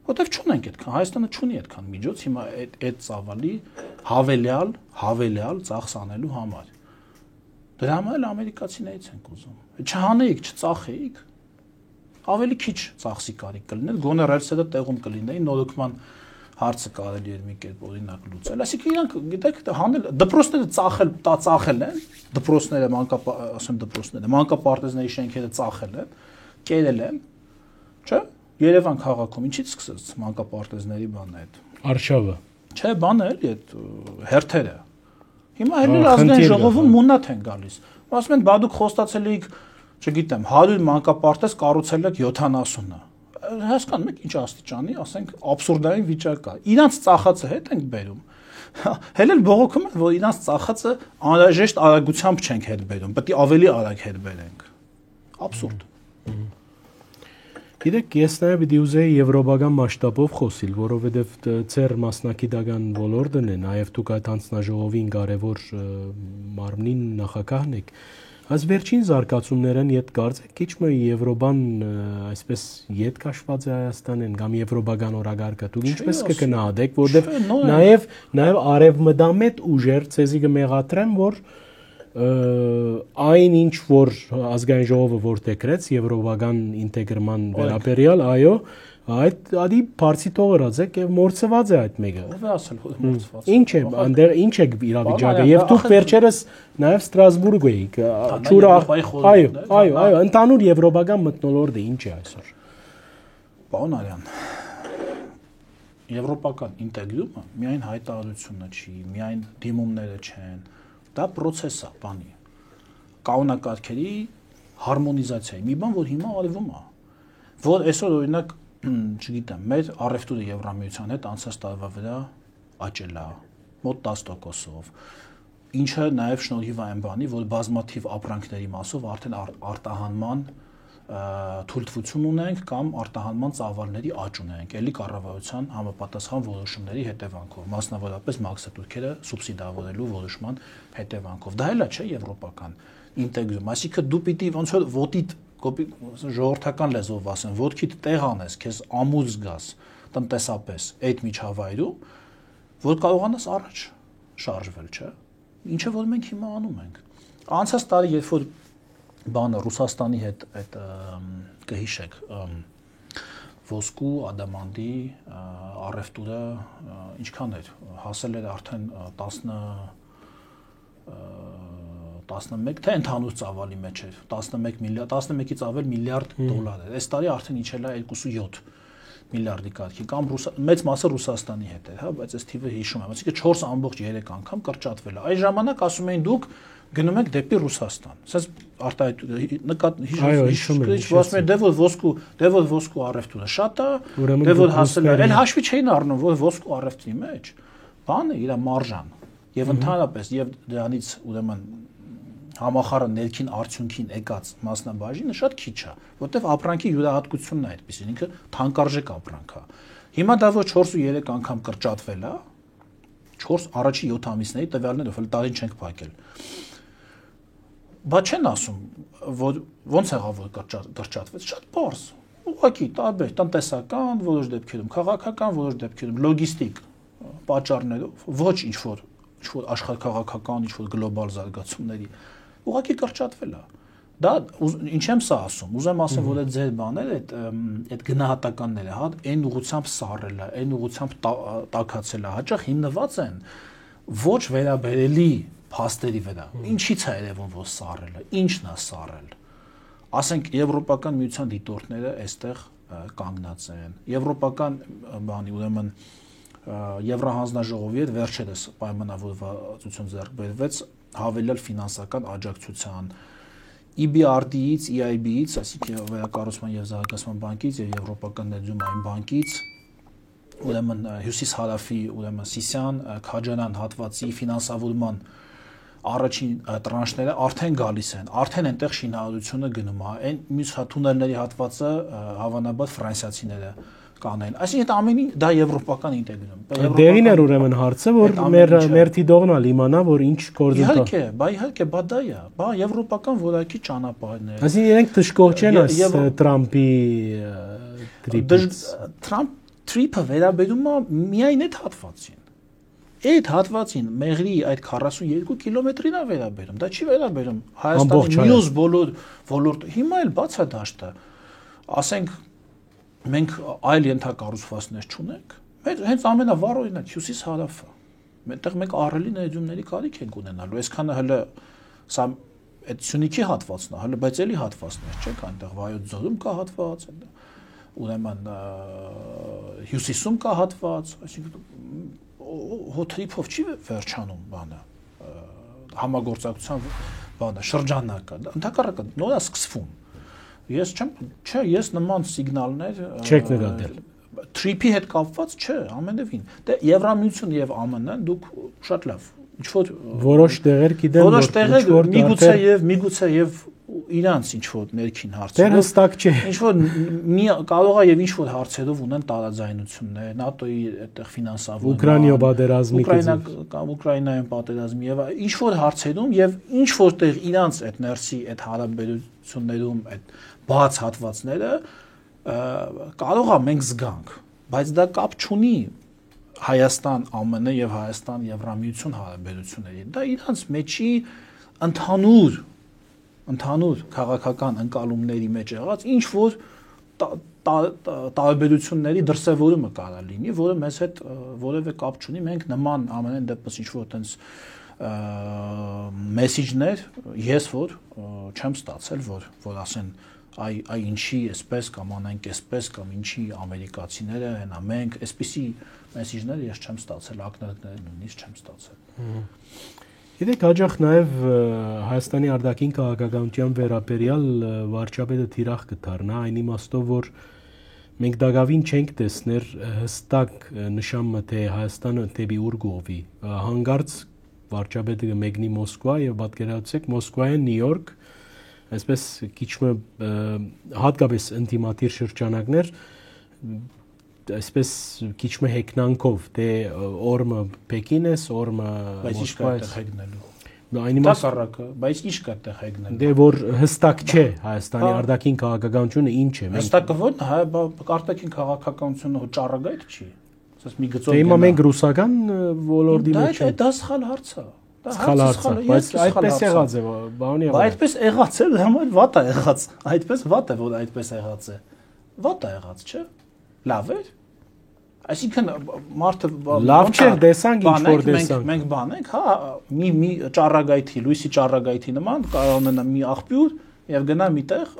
Որտեվ չունենք այդքան, Հայաստանը չունի այդքան միջոց հիմա այդ ծավալի հավելյալ ծախս անելու համար։ Դրա համար էլ ամերիկացիներից ենք ուզում։ Չհանեիք, չծախեիք, ավելի քիչ ծախսի կարիք կլիներ, գոնե ռելսերը տեղում կլինեին, նորոգման հարցը կարելի էր մի կերպ օրինակ լուծել։ Այսինքն իրանք գիտեք հանել դպրոցները ծախել են, դպրոցները մանկապարտեզների շենքերը ծախել են, կերել են, չէ՞։ Երևան քաղաքում ինչից սկսեց մանկապարտեզների բանը այդ Արշավը։ Չէ, բանը էլի այդ հերթերը։ Հիմա էլ ազգային ժողովում մունատ են գալիս։ Ասում են, բա դուք խոստացել եք, չգիտեմ, 100 մանկապարտեզ կառուցել եք 70-ը։ Հասկանում եք ինչ աստիճանի, ասենք, աբսուրդային վիճակ է։ Իրանց ծախածը հետ ենք բերում։ Հել էլ բողոքում են, որ իրանց ծախածը անհրաժեշտ արագությամբ չենք հետ բերում, պետք է ավելի արագ հետ բերենք։ Աբսուրդ։ Գիտեք, ես նաև պիտի ուզեի եվրոպական մասշտաբով խոսիլ, որովհետև ծեր մասնակիտական ոլորտն է, նաև դուք այդ հանձնաժողովին կարևոր մարմնին նախագահն եք։ Այս վերջին զարգացումներն իդ կարծեք քիչ մը Եվրոպան այսպես իդ կաշված է Հայաստանեն կամ եվրոպական օրագարկը դուք ինչպես կգնահատեք, որովհետև նաև արևմտամետ ուժեր ցեզի կմեղադրեն, որ այն ինչ որ ազգային ժողովը որտեղրեց եվրոպական ինտեգրման վերաբերյալ, այո, այդ ադի բարձի թողրած եւ մորցված է այդ մեկը։ Ով է ասել որ մորցված։ Ինչ է, այնտեղ ինչ է իրավիճակը եւ դուք վերջերս նաեւ Ստրասբուրգ էիք։ Այո, ընդհանուր եվրոպական մթնոլորտը ինչ է այսօր։ Պարոն Արյան, եվրոպական ինտեգրումը միայն հայտարարությունը չի, միայն դիմումները չեն, դա process է, բանի։ Կանոնակարգերի հարմոնիզացիայի մի բան, որ հիմա արվում է, որ այսօր օրինակ չգիտեմ, մեր առևտուրը Եվրամիության հետ անցած տարվա վրա աճել է մոտ 10%-ով, ինչը նաև շնորհիվ է այն բանի, որ բազմաթիվ ապրանքների մասով արդեն արտահանման թույլտվություն ունենք կամ արտահանման ծավալների աճ ունենք, ելի կառավարության համապատասխան որոշումների հետևանքով, մասնավորապես մաքսատուրքերը սուբսիդավորելու որոշման հետևանքով։ Դա էլ է, չէ, եվրոպական ինտեգրում, այսինքն դու պիտի ոնց որ ոտիդ ժողովրդական լեզվով ասեմ, ոտքիդ տեղ անես, քեզ ամուր զգաս տնտեսապես այդ միջավայրում, որ կարողանաս առաջ շարժվել, չէ։ Ինչը որ մենք հիմա անում ենք։ Անցած տարի, երբ որ բանը Ռուսաստանի հետ այդ կհիշեք ոսկու, ադամանդի առևտուրը ինչքան էր, հասել էր արդեն 11 թե ընդհանուր ծավալի մեջ էր 11-ից ավել միլիարդ դոլար էր։ Այս տարի արդեն իջել է 2.7 միլիարդի կարգի կամ մեծ մասը Ռուսաստանի հետ էր, հա, բայց այս թիվը հիշում եմ, այսինքն 4.3 անգամ կրճատվել է։ Այս ժամանակ ասում էին դուք գնում եք դեպի Ռուսաստան։ Սենց հիշում որ ոսկու առևտուրը շատ է, դե որ հասել է, այլ հաշվի չէին առնում, որ ոսկու առևտրի մեջ բանը իր մարժան եւ ընդհանրապես եւ դրանից ուրեմն համախառը ներքին արդյունքին եկած մասնաբաժինը շատ քիչ է, որտեվ ապրանքի յուրահատկությունն է այդպեսին, ինքը թանկարժեք ապրանք է։ Հիմա դա որ 4.3 անգամ կրճատվել է, 4 առաջի 7 ամիսների տվյալներով, էլ տարին չենք փակել։ Բա չեն ասում, որ ոնց եղավ որ կրճատվեց, շատ բարձ։ Ուղղակի տարբեր տնտեսական, որոշ դեպքերում քաղաքական, որոշ դեպքերում լոգիստիկ պատճառներով, ոչ ինչ որ աշխարհքաղաքական, ինչ որ գլոբալ զարգացումների ուղղակի կրճատվել է։ Դա ինչ եմ սա ասում, ուզեմ ասեմ, որ այդ ձեր բաները, այդ գնահատականները, հա, այն ուղղությամբ սառել է, այն ուղղությամբ տաքացել է, հաճախ հիմնված են ոչ վերաբերելի փաստերի վրա։ Ինչի՞ց է երևում, որ սառել է, ինչն է սառել։ Ասենք եվրոպական միության դիտորդները այստեղ կանգնած են։ Եվրոպական բանի, ուրեմն Եվրահանձնաժողովի հետ վերջերս պայմանավորվածություն ձեռք բերվեց հավելյալ ֆինանսական աջակցության EBRD-ից, EIB-ից, այսինքն վերակառուցման եւ զարգացման բանկից եւ Եվրոպական ներդրումային բանկից, ուրեմն հյուսիս-հարավի, ուրեմն Սիսիան, Քաջարյան հատվածի ֆինանսավորման առաջին տրանշները արդեն գալիս են, արդեն այնտեղ շինարարությունը գնում է, այն մյուս թունելների հատվածը հավանաբար ֆրանսիացիները կանեն։ Այսինքն ամենին դա եվրոպական ինտեգրում։ Դերին էր ուրեմն հարցը, որ մեր դիտողն է իմանա, որ ինչ գործընթաց։ Իհարկե, բա դա է, բա եվրոպական որակի ճանապարհներ։ Այսինքն իրենք դժգոհ չեն այս Թրամփի Թրամփ trip-ը վերաբերում է միայն այդ հատվածին։ Այդ հատվածին մեղրի այդ 42 կիլոմետրին է վերաբերում, դա չի վերաբերում Հայաստանի մյուս բոլոր ոլորտ։ Հիմա էլ բաց է դաշտը։ Ասենք մենք այլ ենթակառուցվածքներ չունենք։ Հենց ամենավառ օրինակ հյուսիս-հարավը։ Այդտեղ մենք ահռելի ներդրումների կարիք ենք ունենալու։ Այսքանը հələ սա այդ Սյունիքի հատվածն է, հələ բայց էլի հատվածներ չեք, այնտեղ Վայոց ձորում կա հատված, ուրեմն հյուսիսում կա հատված, այսինքն հոթրիփով չի վերջանում բանը համագործակցության բանը շրջանակը ընդհակառակը նոր է սկսվում ես նման սիգնալներ չեք նկատել trip-ի հետ կապված չէ ամենևին դե Եվրամիությունը եւ ԱՄՆ-ն դուք շատ լավ ինչ որ որոշ տեղեր գիտեն որոշ տեղեր միգուցե եւ իրանց ինչ որ ներքին հարցեր դեռ հստակ չէ ինչ որ կարող է եւ ինչ որ հարցերով ունեն տարաձայնություններ ՆԱՏՕ-ի այդտեղ ֆինանսավորում Ուկրաինա պատերազմի Ուկրաինայում պատերազմի եւ ինչ որ հարցերում եւ ինչ որտեղ իրանց այդ ներսի այդ հարաբերություններում այդ բաց հատվածները կարող է մենք զգանք բայց դա կապ չունի Հայաստան ԱՄՆ եւ Հայաստան Եվրամիություն հարաբերությունների դա իրանց մեջի ընդհանուր քաղաքական ընկալումների մեջ եղած ինչ որ տարբերությունների դրսևորումը կարա լինի, որը մեզ հետ որևէ կապ չունի, մենք նման ամենայն դեպս ինչ որ այտենց մեսեջներ ես որ չեմ ստացել, որ ասեն այ ինչի էսպես կամ անենք էսպես կամ ինչի ամերիկացիները հենա մենք այսպիսի մեսեջներ ես չեմ ստացել, ակնարկներ նույնիսկ չեմ ստացել։ Գիտեք, հաջող նաև Հայաստանի արտաքին քաղաքականության վերաբերյալ վարչապետը թիրախ կդառնա այն իմաստով, որ մենք դակավին չենք տեսներ հստակ նշանը, թե Հայաստանը դեպի ուր գովի։ Հանկարծ վարչապետը կմեկնի Մոսկվա եւ պատկերացրեք Մոսկվայից Նյու Յորք, այսպես քիչ հատկապես ինտիմատիր շրջանակներ, այսպես քիչ հեքնանքով, թե օրը Պեկին է, օրը Մոսկվա է հեգնելու։ Բայց ինչ կա տեղ հեգնելու։ Դե որ հստակ չէ Հայաստանի արտաքին քաղաքականությունը ինչ է։ Հստակը ո՞րն է, արտաքին քաղաքականությունը ճառագայթ չի։ Ասես մի գծով։ Դե հիմա մենք ռուսական ոլորտի մեջ ենք։ Դա սխալ հարց է։ Սխալ հարց է, բայց այդպես եղած է, բանի եղավ։ Այդպես եղած է, համար վատ է եղած։ Այդպես վատ է, որ այդպես եղած է։ Վատ է եղած, չէ՞։ Լավ է։ Այսինքն մարդը լավ չէ, տեսանք ինչ որ տեսանք։ Մենք բանենք, հա, մի ճառագայթի, լույսի ճառագայթի նման կարող ունենա մի աղբյուր եւ գնա միտեղ,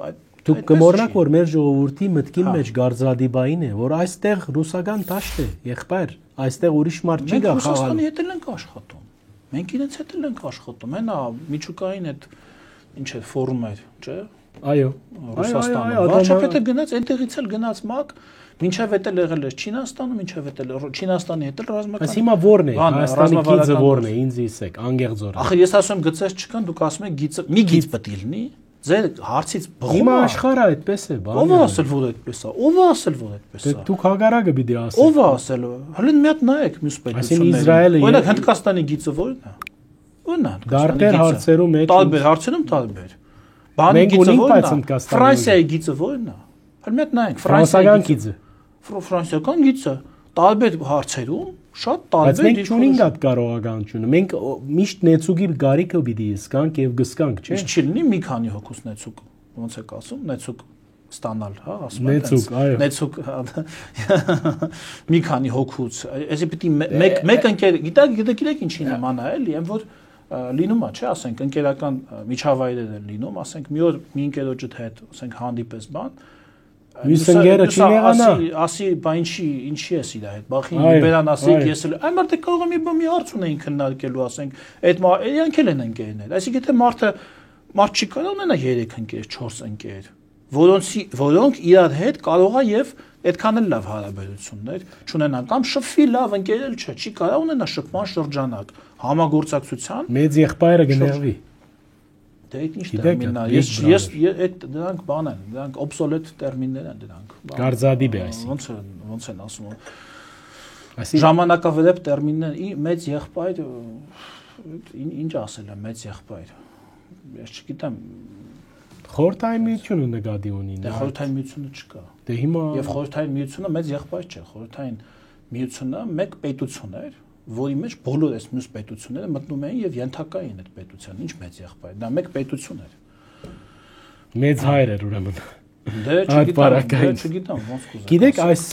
դուք կմոռնաք, որ մեր ժողովրդի մտքի մեջ գարձադիբային է, որ այստեղ ռուսական դաշտ է, եղբայր, այստեղ ուրիշ մարդ չի գա խաղալ։ Մենք Ռուսաստանի հետ ենք աշխատում։ Մենք իրենց հետ ենք աշխատում, հենա միջուկային այդ ինչ է ֆորում էր, չէ՞։ Այո։ Ռուսաստանը։ Վարչապետը գնաց, այնտեղից էլ գնաց ՄԱԿ, մինչև էդ էլ եղել էր Չինաստանում, մինչև էդ էլ Չինաստանի հետ էլ ռազմական։ Այս հիմա ո՞րն է, Հայաստանի գիծը ո՞րն է, ինձ իսեք, անգեղձորը։ Ախր ես ասում եմ գծեր չկան, դուք ասում եք գիծը, մի գիծ պետք է լինի։ Ձեր հարցից բխում է։ Հիմա աշխարհը այդպես է, բան։ Ո՞վ է ասել, որ այդպես է։ Ո՞վ է ասել, որ այդպես է։ Դուք հագարակը պիտի ասեք։ Ո՞վ է ասել։ Հələ մի հատ նայեք մյուս պետություններին։ Այսինքն Իսրայելը։ Օրինակ Հնդկաստանի գիծը ո՞րն է։ Ո՞րն է։ Դարբեր հարցերում է։ Տարբեր հարցերում տարբեր։ Բանի գիծը ո՞րն է։ Ֆրանսիայի գիծը ո՞րն է։ Հələ մի հատ նայեք ֆրանսիական գիծը։ Ֆրանսիական գիծը տարբեր հարցերում շատ տարբեր։ Բայց մենք չունենք այդ կարողականությունը։ Մենք միշտ նեցուկի գարիկը պիտի զգանք եւ գսկանք, չէ՞։ Ինչ չի լինի մի քանի հոգուս նեցուկ, ոնց եք ասում, նեցուկ ստանալ, հա, ասում են։ Նեցուկ, մի քանի հոգուց։ Այսի պիտի մեկ ընկեր, գիտեք ինչի նման է, էլի, եմ որ լինում է, չէ, ասենք ընկերական միջավայրեր են լինում, ասենք մի օր մի ընկերոջդ հետ, ասենք հանդիպես բան, մյուս ընկերը չի եղանա, ասի, բա ինչի ես իր հետ, բախին բերան ասեք, ես էլ, այն մարդը կարող է մի հարց ունեին քննարկելու, ասենք, այդ իրանք էլ են ընկերներ, այսինքն եթե մարդ չի կարող ունենա 3 ընկեր, 4 ընկեր, որոնք իրար հետ կարող է եւ այդքան էլ լավ հարաբերություններ չունենան կամ շփվի լավ ընկերել չէ, չի կարող ունենա շփման շրջանակ, համագործակցության։ Մեծ եղբայրը գներվի։ Դե այդ ինչ տերմինն է։ Ես այդ դրանք բան են, դրանք օբսոլետ տերմիններ են դրանք։ Գարձադիբ է այսինքն։ Ոնց են ասում։ Ժամանակավերև տերմիններ, մեծ եղբայր, ինչ ասել է մեծ եղբայր։ Ես չգիտեմ։ Խորհրդային միությունը նկատի ունի։ Դե խորհրդային միությունը չկա։ Դե հիմա եւ խորհրդային միությունը մեծ եղբայր չէ, խորհրդային միությունը մեկ պետություն էր, որի մեջ բոլոր այս մյուս պետությունները մտնում էին եւ ենթակա էին այդ պետության, ինչ մեծ եղբայր, դա մեկ պետություն էր։ Մեծ հայր էր ուրեմն։ Դե չգիտեմ ոնց կուզեմ։ Գիտեք, այս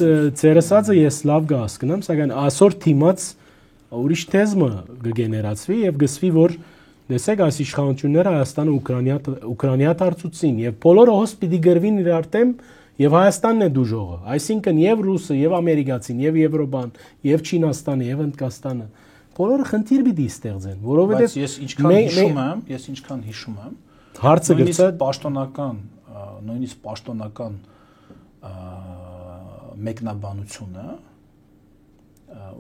ծերեսածը ես լավ կհասկանամ, սակայն այսօր թիմած ուրիշ թեզը կգեներացվի եւ գսվի, որ դեսեք այս իշխանությունները Հայաստանը Ուկրաինա դարձուցին եւ բոլորը հոս պիտի գրվին իրար դեմ եւ Հայաստանն է դուժողը, այսինքն եւ ռուսը եւ ամերիկացին եւ Եվրոպան եւ Չինաստանը եւ Հնդկաստանը բոլորը խնդիր պիտի ստեղծեն, որովհետեւ ես ինչքան հիշում եմ, հարցը գծա նույնիսկ պաշտոնական մեկնաբանությունը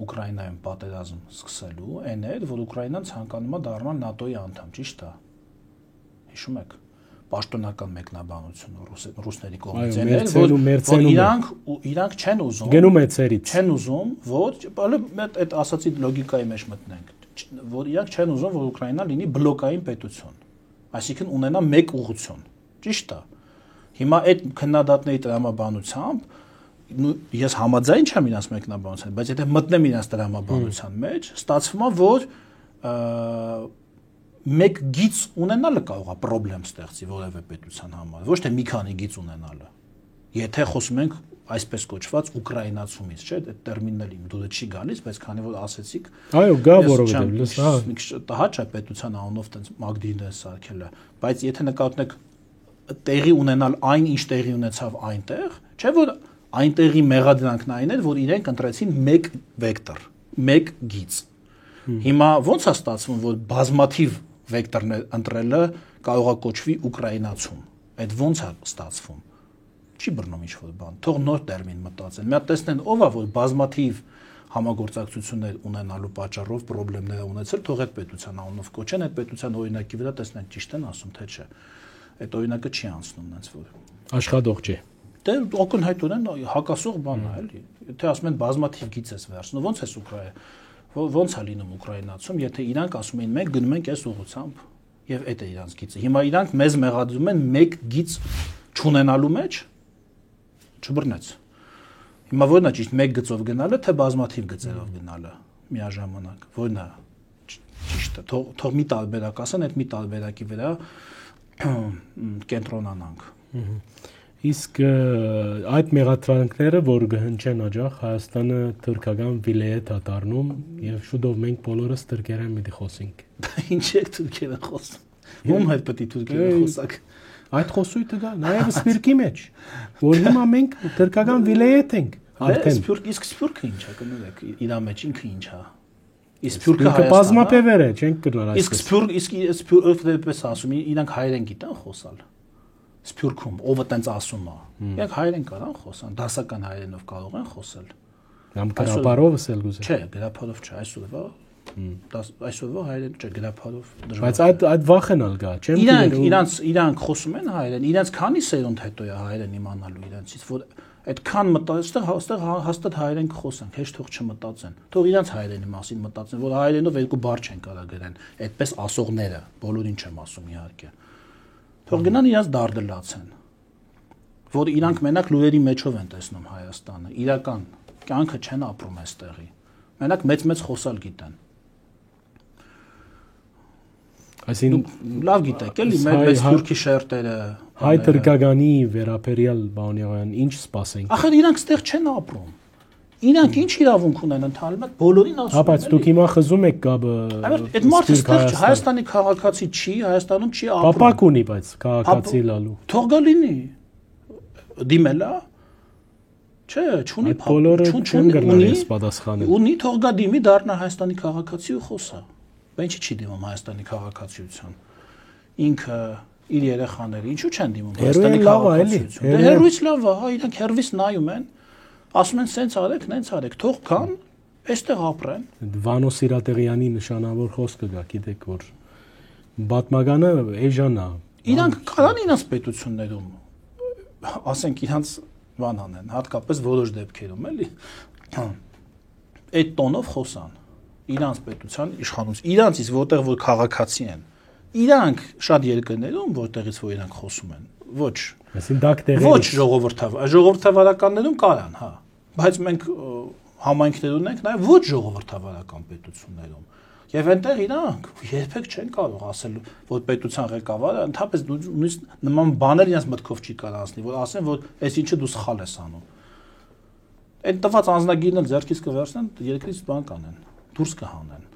Ուկրաինայում պատերազմ սկսելու այն էր, որ Ուկրաինան ցանկանում է դառնալ ՆԱՏՕ-ի անդամ, ճիշտ է։ Հիշում եք պաշտոնական մեկնաբանությունը ռուսների կողմից այն էր, որ իրանք չեն ուզում։ Գնում է ցերից։ Չեն ուզում, որ այդ ասացի լոգիկայի մեջ մտնենք, որ իրանք չեն ուզում, որ Ուկրաինան լինի բլոկային պետություն, այսինքն ունենա մեկ ուղղություն, ճիշտ է։ Հիմա այդ քննադատների տրամաբանությամբ ես համաձայն չեմ իրաց մեկնաբանության, բայց եթե մտնեմ իրաց տրամաբանության մեջ, ստացվում է, որ մեկ գիծ ունենալը կարող է խնդրեմ ստեղծի որևէ պետության համար, ոչ թե մի քանի գիծ ունենալը։ Եթե խոսում ենք այսպես կոչված ուկրաինացումից, չէ՞, այդ տերմինն էլ իմ դուրս չի գալիս, բայց քանի որ ասեցիք, այո, գա որովհետև լս, հա, տհաճ է պետության անունով տենց մագդիրներ սարքելը, բայց եթե նկատենք տեղի ունենալ այն, ինչ տեղի ունեցավ այնտեղ, չէ՞ որ այնտեղի մեղադրանքն այն էր, որ իրենք ընտրեցին մեկ վեկտոր, մեկ գիծ։ Հիմա ո՞նց է ստացվում, որ բազմաթիվ վեկտորներ ընտրելը կարող է կոչվի ուկրաինացում։ Այդ ո՞նց է ստացվում։ Չի բռնում ինչ-որ բան։ Թող նոր տերմին մտածեն։ Մի հատ տեսնեն ով է, որ բազմաթիվ համագործակցություններ ունենալու պատճառով խնդիրներ ունեցել, թող այդ պետության անունով կոչեն, այդ պետության օրինակի վրա տեսնենք ճիշտ են ասում, թե չէ։ Այդ օրինակը չի անցնում այնց որ աշխատող չէ։ Դե ակնհայտորեն հակասող բան է, էլի։ Եթե ասում են բազմաթիվ գիծ ես վերցնում, ո՞նց է ո՞նց է լինում ուկրաինացում, եթե իրանք ասում են մենք գնում ենք այս ուղղությամբ եւ այդ է իրանք գիծը։ Հիմա իրանք մեզ մեղադրում են մեկ գիծ չունենալու մեջ, չբռնեց։ Հիմա ո՞րն է ճիշտ, մեկ գծով գնալը, թե բազմաթիվ գծերով գնալը միաժամանակ։ Ո՞րն է ճիշտը։ Թող մի տարբերակ ասեն, այդ մի տարբերակի վրա կենտրոնանանք։ Իսկ այդ մեղադրանքները, որ գհնչեն աջախ Հայաստանը թուրքական վիլայետ է դառնում եւ շուտով մենք բոլորս թուրքերեն մի խոսենք։ Ինչ է թուրքերեն խոսում։ Ում հետ պետք է թուրքերեն խոսակ։ Այդ խոսույթը գա նաեւ սպիրկի մեջ, որ հիմա մենք թուրքական վիլայետ ենք արդեն։ Իսկ սպիրկը ինչ է կներեք, իր մեջ ինքը ինչ է։ Իսկ սպիրկը բազմապևեր է, չենք կրնալ այսպես։ Իսկ սպիրկը դեպս ասում, իրանք հայերեն գիտեն խոսալ։ Սփյուռքում, ովը տենց ասում է։ Իրանք հայերեն կարան խոսան, դասական հայերենով կարող են խոսել։ Կամ գրապարովս էլ գուզե։ Չէ, գրապարով չէ, այսօրվա հայերեն չէ, գրապարով դժվար։ Բայց այդ վախենալ գա, չեմ իրանք խոսում են հայերեն, իրանք քանի սերունդ հետո է հայերեն իմանալու իրանցից, որ այդքան այստեղ հաստատ հայերեն կխոսանք, հեշտ թող չմտածեն։ Թող իրանց հայերենի մասին մտածեն, որ հայերենով երկու բառ չեն կարող գրեն, այդպես ասողները, բոլորին չեմ ասում իհարկե։ Թող գնան իրանց դարդը լացեն, որ իրանք մենակ լուրերի մեջով են տեսնում Հայաստանը, իրական կյանքը չեն ապրում այստեղի, մենակ մեծ խոսալ գիտեն։ Այսինքն լավ գիտեք, էլի մեծ թուրքի շերտերը, հայ տրկականի վերապերյալ Բանյայան ինչ սպասենք։ Ախր իրանք ստեղ չեն ապրում։ Իրանք ինչ իրավունք ունեն ընդհանրապես բոլորին ասում են։ Բայց դուք հիմա խզում եք կապը։ Այդ մարդը ստեղ Հայաստանի քաղաքացի չի, Հայաստանում չի ապրում։ Պապակ ունի, բայց քաղաքացի լալու։ Թող գա լինի։ Դիմելա։ Չէ, չունի պատասխանը։ Ունի թող գա դիմի դառնա Հայաստանի քաղաքացի ու խոսա։ Բայց ինչի՞ չի դիմում Հայաստանի քաղաքացիության։ Ինքը իր երեխաները ինչու չեն դիմում Հայաստանի քաղաքացիություն։ Դե հերույց լավ է, հա, իրանք հերվից նայում են, ասում են սենց արեք, նենց արեք, թող կան, այստեղ ապրեն։ Վանո Սիրատեղյանի նշանավոր խոսքը գա, գիտեք որ պատմականը էժան է։ Իրանք կարան իրանց պետություններում ասենք իրանց բան անեն, հատկապես որոշ դեպքերում էլի այդ տոնով խոսան իրանց պետության իշխանություն իրանցից որտեղ որ քաղաքացի են իրանք շատ երկրներում որտեղից որ իրանք խոսում են ոչ ոչ ժողովրդավարականներում կարան հա բայց մենք համայնքներ ունենք նաև ոչ ժողովրդավարական պետություններում եւ այնտեղ իրանք երբեք չեն կարող ասել որ պետության ղեկավարը ընդհանրապես նույնիսկ նման բաներ իրենց մտքով չի կարող ասնի որ ասեն որ այս ինչը դու սխալ ես անում այդ տված անձնագիրն էլ ձեռքից կվերցնեն երկրից բան կանեն դուրս կհանեն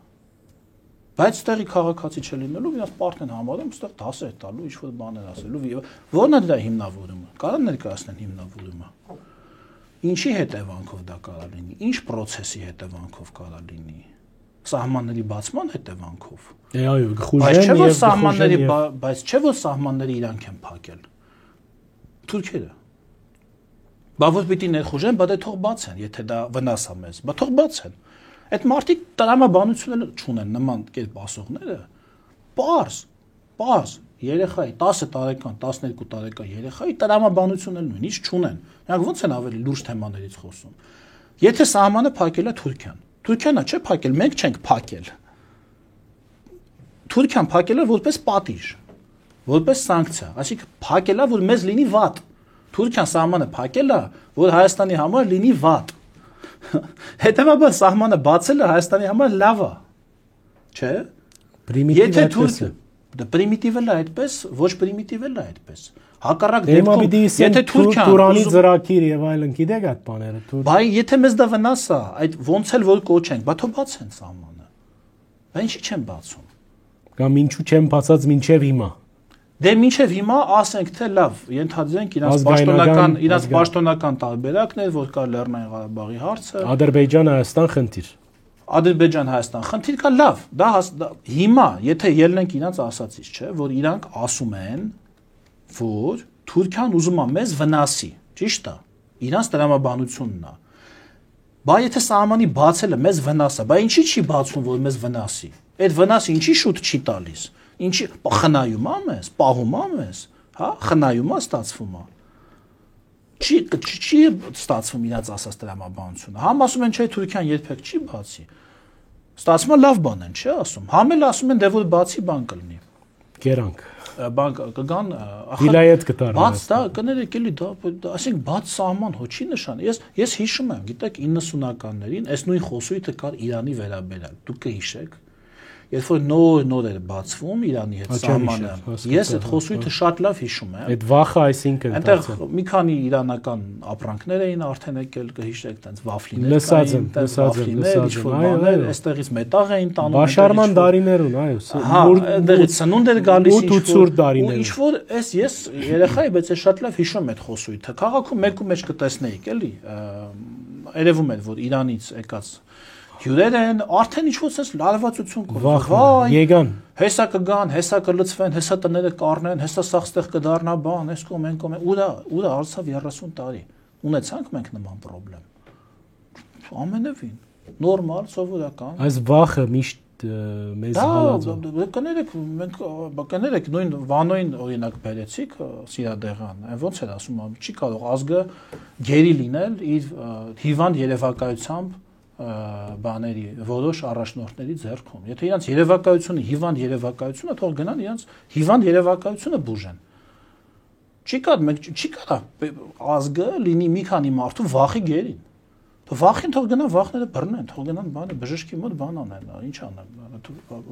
բայց ստեղի քաղաքացի չլինելու իրաց պարտեն համարում ստեղ դասեր տալու ինչ որ բաներ ասելու որն է դրա հիմնավորումը կարան ներկայացնեն հիմնավորումը ինչի հետևանքով դա կարող լինի ինչ process-ի հետևանքով կարող լինի սահմանների բացման հետևանքով այո խուժեն եւ սահմանների բայց չէ որ սահմանները իրանք են փակել թուրքերը բա որ պիտի ներխուժեն բա դե թող բացեն եթե դա վնաս է մեզ բա թող բացեն այդ մարդիկ տրամաբանություն չունեն նման կերպ ասողները պարզ երեխայի 10 տարեկան 12 տարեկան երեխայի տրամաբանություն էլ նույն ինչ չունեն նրանք ոնց են ավելի լուրջ թեմաներից խոսում եթե սահմանը փակել է Թուրքիան չէ փակել, մենք չենք փակել։ Թուրքիան փակել է որպես պատիժ, որպես սանկցիա, այսինքն փակել է, որ մեզ լինի վատ։ Թուրքիան սահմանը փակել է, որ Հայաստանի համար լինի վատ։ Հետևաբար սահմանը բացելը Հայաստանի համար լավ է։ Չէ՞։ Պրիմիտիվ այդպես է։ Դա պրիմիտիվ էլ է այդպես, ոչ պրիմիտիվ էլ է այդպես։ Հակառակ դեպքում, եթե Թուրքիան Տուրանի ծրագիր եւ այլն գիտեք այդ բաները, Բայ եթե մեզ դա վնաս է, այդ ոնց էլ որ կոչենք, բա թող բացեն սահմանը։ Բա ինչի չեն բացում։ Կամ ինչու չեն բացած մինչեւ հիմա։ Դե մինչեւ հիմա ասենք թե լավ, ենթադրենք իրաց պաշտոնական տարբերակն է, որ կա Լեռնային Ղարաբաղի հարցը։ Ադրբեջան-Հայաստան խնդիր։ Ադրբեջան-Հայաստան խնդիր կա լավ, դա հիմա, եթե ելնենք իրանց ասածից, չէ, որ իրանք ասում են որ Թուրքիան ուզում է մեզ վնասի, ճիշտ է, իրանց տրամաբանությունն է։ Բա եթե սահմանի բացելը մեզ վնաս է, բա ինչի չի բացվում, որ մեզ վնասի։ Այդ վնասը ինչի շուտ չի տալիս։ Ինչի խնայում է մեզ, պահում է մեզ, հա, խնայում է, ստացվում է։ Չի ստացվում իրանց ասած տրամաբանությունը։ Համ ասում են, չէ, Թուրքիան երբեք չի բացի։ Ստացվում է լավ բան են, չէ՞ ասում։ Համ էլ ասում են, դե որ բացի բան կլինի։ Գերանք բան կգան Վիլայետ կտարան բաց դա կներեք էլի դա ասենք բաց սահման հո չի նշան ես հիշում եմ գիտեք 90-ականներին այս նույն խոսույթը կար Իրանի վերաբերյալ դուք կհիշեք երբ որ նոր էր բացվում Իրանի հետ սահմանը ես այդ խոսույթը շատ լավ հիշում եմ այդ վախը այսինքն այնտեղ մի քանի իրանական ապրանքներ էին արդեն եկել կհիշեք տենց վաֆլիներ լսած այստեղից մետաղ էին տանում Բաշարման դարիներուն այո այդտեղից սնունդ էր գալիս ինչ որ ես երեխա եմ բայց շատ լավ հիշում եմ այդ խոսույթը քաղաքում մեկու մեջ կտեսնեիք էլի երևում էր որ Իրանից եկած հյուրեր են արդեն ինչ որ sense լարվածություն կա վայ եկան հեսա կգան հեսա կլծվեն հեսա տները կառնեն հեսա սաղստեղ կդառնա բան այս կողմ են կողմ ուրա արցավ 30 տարի ունեցանք մենք նման խնդրեմ ամենևին նորմալ սովորական այս վախը միշտ մեզ հալածում կներեք մենք կներեք նույն Վանոյին օրինակ բերեցիք Սիրադեղան ոնց էր ասում չի կարող ազգը գերի լինել իր հիվանդ երևակայությամբ բաների որոշ առաջնորդների ձեռքում եթե իրանց երևակայությունը հիվանդ երևակայությունը թող գնան իրանց հիվանդ երևակայությունը բուժեն չի կարող ազգը լինի մի քանի մարդու վախի գերին Վախին թող գնան, վախները բռնեն, թող գնան բանը բժշկի մոտ բան անեն, ինչ անեն,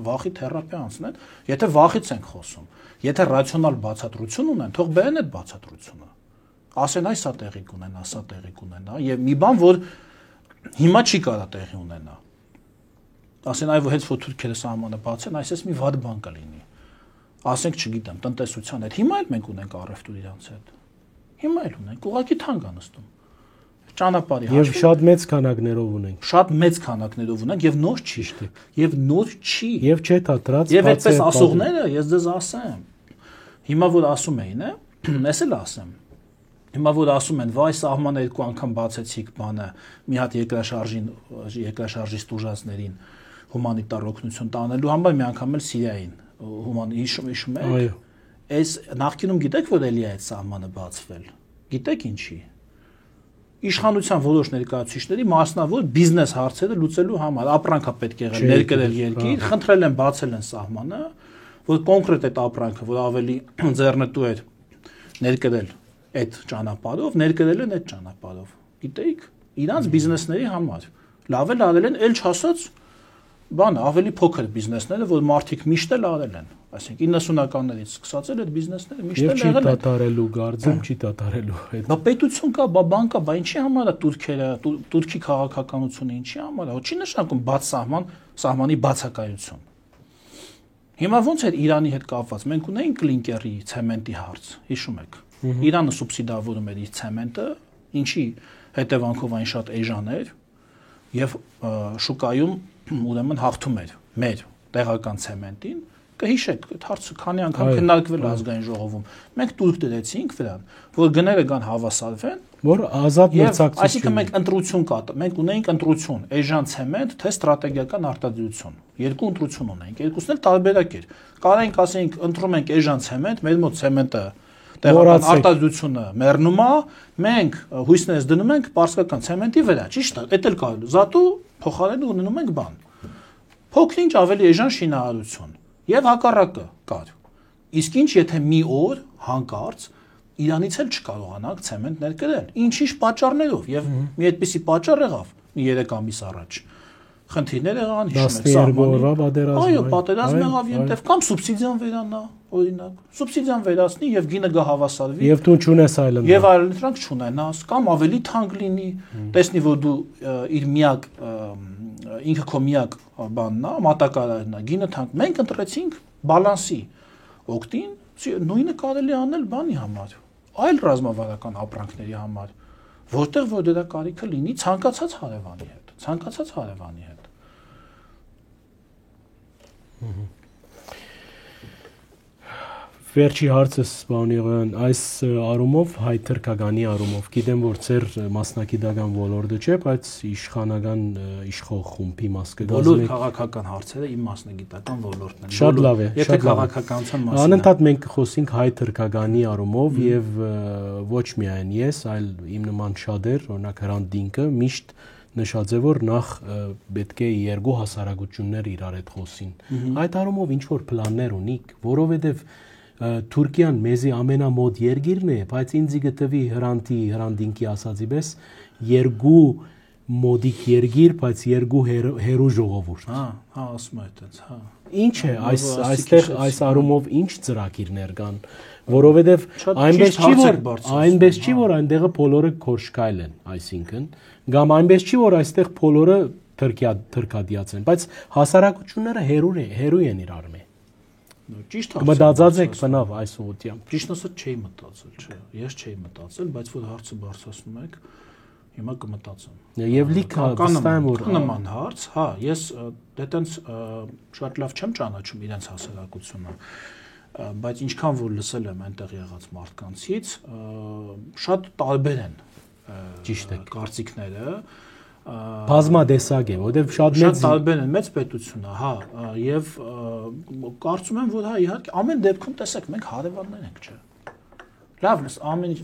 վախի թերապիա անցնեն, եթե վախից ենք խոսում, եթե ռացիոնալ բացատրություն ունեն, թող բերեն այդ բացատրությունը։ Ասեն այս է տեղի կունենա, սա տեղի կունենա, եւ մի բան, որ հիմա չի կարա տեղի ունենա։ Ասեն այ հենց որ թուրքերը սահմանը բացեն, այսպես մի վատ բան կլինի։ Ասենք, չգիտեմ, տնտեսության հետ։ Հիմա էլ մենք ունենք առևտուր իրանց հետ։ Հիմա էլ ունենք, ուղղակի թանկ անստում։ Ճանապարհի Եվ շատ մեծ քանակներով ունենք։ Շատ մեծ քանակներով ունենք եւ նոր չի։ Եվ նոր չի։ Եվ չէ դատրած։ Եվ այդպես ասողները, ես դες ասեմ։ Հիմա որ ասում էին, ես էլ ասեմ։ Հիմա որ ասում են, վայ սահմանը երկու անգամ բացեցիք բանը, մի հատ երկրաշարժի ստուժածներին հումանիտար օգնություն տանելու համար մի անգամ էլ Սիրիային հիշում եք։ Այո։ Այս նախկինում գիտեք, որ էլի է այդ սահմանը բացվել։ Գիտեք ինչի։ Իշխանության որոշ ներկայացուցիչների մասնավոր բիզնես հարցերը լուծելու համար ապրանքա պետք եղել ներկրել երկիր, խնդրել են բացել են սահմանը, որ կոնկրետ այդ ապրանքը, որ ավելի ձեռնտու էր ներկրել այդ ճանապարհով, ներկրել են այդ ճանապարհով։ Գիտեիք, իրանց բիզնեսների համար։ Լավ էլ արել են, ել չասած բան, ավելի փոքր բիզնեսները, որ մարդիկ միշտ էլ արել են, այսինքն 90-ականներից սկսած էլ այդ բիզնեսները միշտ էլ եղել են։ Չի դատարելու գարձում, չի դատարելու այդ։ Բա պետություն կա, բան կա, բա ինչի համար է Թուրքիա, Թուրքի քաղաքականությունը ինչի համար է, չի նշանակում բաց սահմանի բացակայություն։ Հիմա ոնց է Իրանի հետ կապված, մենք ունեինք կլինկերի, ցեմենտի հարց, հիշում եք։ Իրանը սուբսիդավորում էր իր ցեմենտը, ինչի հետևանքով այն շատ էժան էր եւ շուկայում ուրեմն հաղթում էր մեր տեղական ցեմենտին, կհիշեք, այդ հարցը քանի անգամ քննարկվել ազգային ժողովում։ Մենք տուրք դրեցինք վրան, որ գները կան հավասարվեն, որ ազատ մրցակցություն։ Այսինքն մենք ընտրություն կա, մենք ունեինք ընտրություն, էժան ցեմենտ, թե ստրատեգիական արտադրություն։ Երկու ընտրություն ունեինք, երկուսն էլ տարբերակ էր։ Կարայինք ասենք ընտրում ենք էժան ցեմենտ, մեր մոտ ցեմենտը տեղական արտադրությունը մեռնում է, մենք հույսներս դնում ենք պարսկական ցեմենտի վրա, ճիշտ է, դա էլ կարելի։ Զատու փոխարենը ունենում ենք բան։ Փոքր-ինչ ավելի էժան շինարարություն եւ հակառակը կար։ Իսկ ինչ եթե մի օր հանկարծ Իրանից էլ չկարողանանք ցեմենտ ներկրել։ Ինչ-ինչ պատճառներով եւ մի այդպիսի պատճառ եղավ մի 3 ամիս առաջ։ Խնդիրներ եղան, հիշում եք, 12 օրվա պատերազմ։ Այո, պատերազմ եղավ այնտեղ կամ սուբսիդիան վերանա, օրինակ։ Սուբսիդիան վերացնի եւ գինը գա հավասարվի։ Եվ դու չունես այլ ընտրակ։ Եվ այլ ընտրանք չունենաս, կամ ավելի թանկ լինի, տեսնի որ դու իր միակ ինքը քո միակ բանն է, մատակարարն է, գինը թանկ։ Մենք ընտրեցինք բալանսի օգտին, նույնը կարելի անել բանի համար, այլ ռազմավարական ապրանքների համար, որտեղ որ դրա կարիքը լինի ցանկացած հարևանի հետ։ Վերջի հարցս Սպանիոյան, այս առումով հայ-թրքագանի առումով, գիտեմ որ ձեր մասնակիտական ոլորտը չէ, բայց իշխանական իշխող խումբի մաս կգազմեք։ Բոլոր քաղաքական հարցերը իմ մասնագիտական ոլորտն են։ Շատ լավ է, եթե քաղաքականության մասին։ Անընդհատ մենք խոսենք հայ-թրքագանի առումով եւ ոչ միայն ես, այլ իմ նման շատեր, օրինակ Հրանտ Դինկը միշտ նշած է որ նախ պետք է երկու հասարակություններ իրար հետ խոսին։ Այդ առումով ինչ որ պլաններ ունիք, որովհետեւ Թուրքիան մեզի ամենամոտ երկիրն է, բայց ինձ գտվի Հրանտինկի ասածի պես երկու մոդիկ երկիր, բայց երկու հերու ժողովուրդ։ Հա, ասում եմ այդպես, հա։ Ինչ է այստեղ այս առումով ինչ ծրագիրներ կան, որովհետև այնպես չի որ այնտեղը բոլորը քորշկայլ են, այսինքն, կամ այնպես չի որ այստեղ բոլորը թրքադիաց են, բայց հասարակությունները հերու են իրար մեջ։ Ճիշտ մտածած եք բնավ այս ուղղությամբ։ Ճիշտ ասած չէի մտածել, չէ։ Ես չէի մտածել, բայց որ հարցը բարձրացնում եք, հիմա կմտածեմ։ Եվ լիքը վստահ որ նման հարց, հա, ես դետենց շատ լավ չեմ ճանաչում իրենց հասարակությունը, բայց ինչքան որ լսել եմ այնտեղ եղած մարդկանցից, շատ տարբեր են ճիշտ է կարծիքները։ Բազմադեսակ է, որտեղ շատ տարբեր են, մեծ պետություն է, հա, եւ կարծում եմ, որ հա իհարկե ամեն դեպքում տեսեք, մենք հարևաններ ենք, չէ։ Լավ, ամեն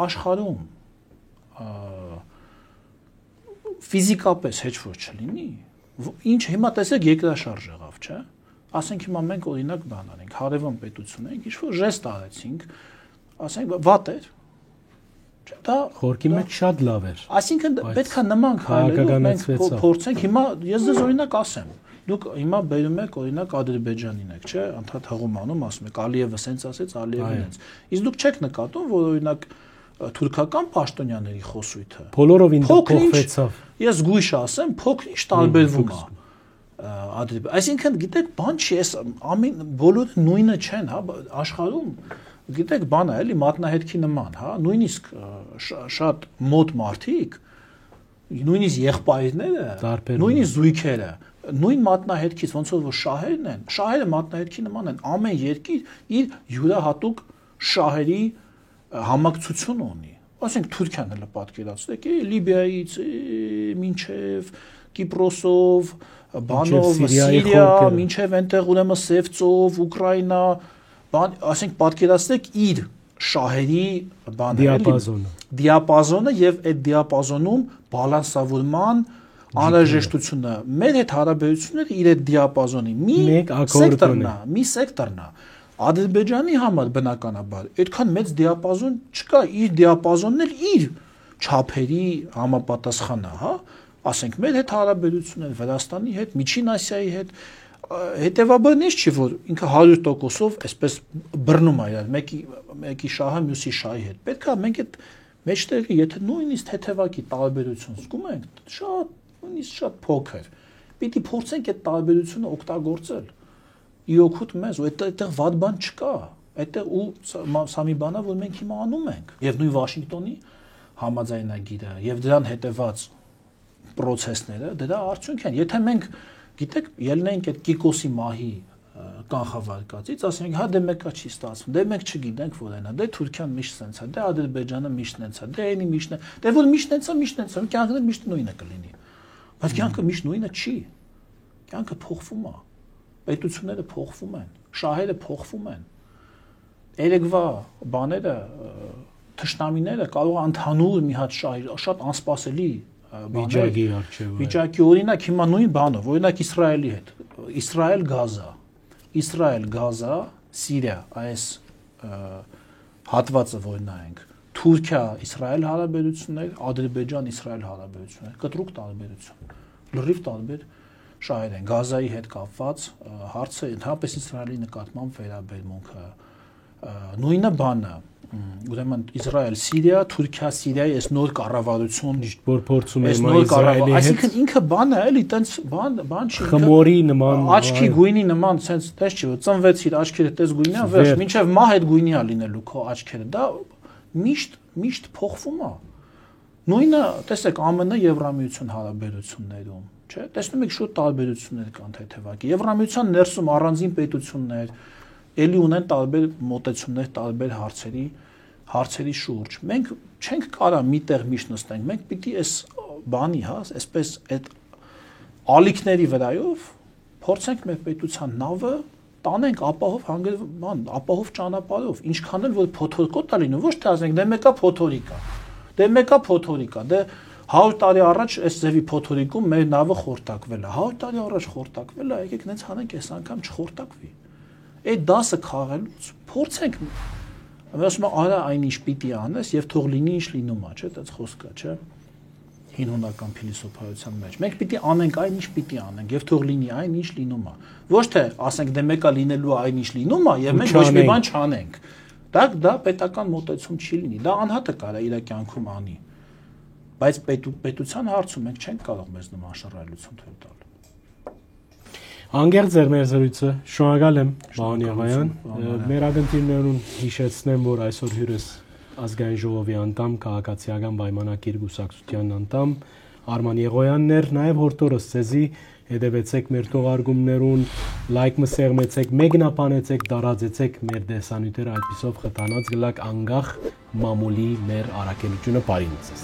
աշխարհում ֆիզիկապես հեչ որ չլինի, ինչ հիմա տեսեք երկրաշարժ եղավ, չէ։ Ասենք հիմա մենք օրինակ բան անենք, հարևան պետություն ենք, ինչ որ ժեստ արեցինք, ասենք վատ էր, Դա խորքի մեջ շատ լավ էր։ Այսինքն պետքա նման քայլերով մենք փորձենք հիմա ես ձեզ օրինակ ասեմ։ Դուք հիմա բերում եք օրինակ Ադրբեջանին եք, չէ՞, անդադ հղում անում, ասում եք Ալիևը սենց ասեց, Ալիևը ինձ։ Իսկ դուք չեք նկատում, որ օրինակ թուրքական պաշտոնյաների խոսույթը բոլորովին փոխվեցավ։ Ես զգույշ ասեմ, փոքր-ինչ տարբերվում է։ Այսինքն, գիտեք, բան չի, այս ամեն բոլորը նույնը չեն, հա, աշխարհում, գիտեք, բան է, էլի մատնահետքի նման, հա, նույնիսկ շատ մոտ մարդիկ, նույնիսկ եղբայրները, նույնիսկ զույգերը, նույն մատնահետքից ոնց որ շահերն են, շահերը մատնահետքի նման են, ամեն երկիր իր յուրահատուկ շահերի համակցություն ունի։ Ասենք Թուրքիան հələ պատկերացրեք, Լիբիայից մինչև Կիպրոսով, բանով, Սիրիա, մինչև այնտեղ ուրեմն Սևծով, Ուկրաինա, բան, ասենք պատկերացրեք իր շահերի դիապազոնը եւ այդ դիապազոնում բալանսավորման անհրաժեշտությունը մեր հետ հարաբերությունները իր այդ դիապազոնի մի սեկտորն է Ադրբեջանի համար բնականաբար այդքան մեծ դիապազոն չկա իր դիապազոնն էլ իր չափերի համապատասխան է, հա, ասենք մեր հետ հարաբերությունները Վրաստանի հետ, Միջին Ասիայի հետ, հետեւաբար ինչ չի որ ինքը 100%-ով այսպես բռնում է իրար, մեկի շահը մյուսի շահի հետ։ Պետք է մենք այդ մեջտեղի եթե նույնիսկ թեթևակի տարբերություն զգում ենք, շատ փոքր, պիտի փորձենք այդ տարբերությունը օգտագործել։ Իօգուտ մեզ, ու այդտեղ վատ բան չկա։ Այդտեղ ու սա մի բան է, որ մենք հիմա անում ենք։ Եվ նույն Վաշինգտոնի համաձայնագիրը եւ դրան հետեված process-ները դրա արդյունք են։ Եթե մենք գիտեք, ելնենք այդ Կիկոսի մահի կանխավարկածից, ասենք, հա դե մեկը չի ստացվում, դե մենք չգիտենք որ այնա, դե Թուրքիան միշտ սենց է, դե Ադրբեջանը միշտ սենց է, դե այնի միշտ է, դե որ միշտ սենց է, կյանքը միշտ նույնը կլինի։ Բայց կյանքը միշտ նույնը չի։ Կյանքը փոխվում է։ Պետությունները փոխվում են, շահերը փոխվում են։ Երեկվա բաները, թշնամիները կարող է ընդհանուր մի հատ շահ, շատ անսպասելի վիճակի օրինակ հիմա նույն բանով, օրինակ Իսրայելի հետ, Իսրայել-Գազա, Սիրիա, այս հատվածը որ նայենք, Թուրքիա-Իսրայել հարաբերություններ, Ադրբեջան-Իսրայել հարաբերություններ, կտրուկ տարբերություն, լրիվ տարբեր շահեր են, Գազայի հետ կապված հարցը, ընդհանրապես Իսրայելի նկատմամբ վերաբերմունքը, նույնը բանը, ուրեմն Իսրայել, Սիրիա, Թուրքիա, Սիրիայի այս նոր կառավարություն, որ փորձում է Իսրայելի հետ, այսինքն ինքը բան է, էլի տենց բան չի, խմորի նման, աչքի գույնի նման, sense տես չի, որ ծնվեցիր աչքերը տես գույնի է, վերջ, մինչև մահ այդ գույնի է լինելու քո աչքերը, դա միշտ փոխվում է։ Նույնը, տեսեք, ԱՄՆ Եվրամիություն հարաբերություններում, չէ՞, տեսնում եք շուտ տարբերություններ կան թեթևակի։ Եվրամիության ներսում առանձին պետություններ էլի ունեն տարբեր մոտեցումներ, տարբեր հարցերի շուրջ։ Մենք չենք կարա միտեղ միշտ նստենք, մենք պիտի այս բանի, հա, այսպես այդ ալիքների վրայով փորձենք մեր պետության նավը տանենք ապահով ճանապարհով, ինչքան էլ որ փոթորկոտ է լինում, ոչ թե ասենք դե մեկա փոթորիկա, դե 100 տարի առաջ այս ձևի փոթորիկում մեր նավը խորտակվել է, 100 տարի առաջ խորտակվել է, եկեք նենց հանենք այս անգամ չխորտակվի։ Այդ դասը քաղելուց փորձենք, ասում եմ, արա այնինչ պիտի անես եւ թող լինի ինչ լինում է, չէ՞, այդպես խոսք կա, չէ՞։ Հին հունական փիլիսոփայության մեջ։ Մենք պիտի անենք այնինչ պիտի անենք եւ թող լինի այնինչ լինում է։ Ոչ թե ասենք դե մեկա լինելու է այնինչ լինում է եւ մենք ոչ մի բան չանենք։ Դա պետական մոտեցում չի լինի։ Դա անհատը կարա իր կյանքում անի։ Բայց պետության հարցում մենք չենք կարող մեզ նման շռայլություն թույլ տալ։ Անգերձ էր մեր զրույցը, շնորհակալ եմ, պարոն Եղոյան։ Մեր ակնթիրներուն հիշեցնեմ, որ այսօր հյուրս ազգային ժողովի անդամ, քաղաքացիական պայմանագիր կուսակցության անդամ Արման Եղոյանն էր, նաև հորդորս ցեզի հետևեցեք մեր թողարկումներուն, լայք մսեղմեցեք, մեկնաբանեցեք, տարածեցեք մեր դեսանյութերը, այդպիսով խթանած գլակ անգախ մամուլի մեր առաքելությունը բարինցես։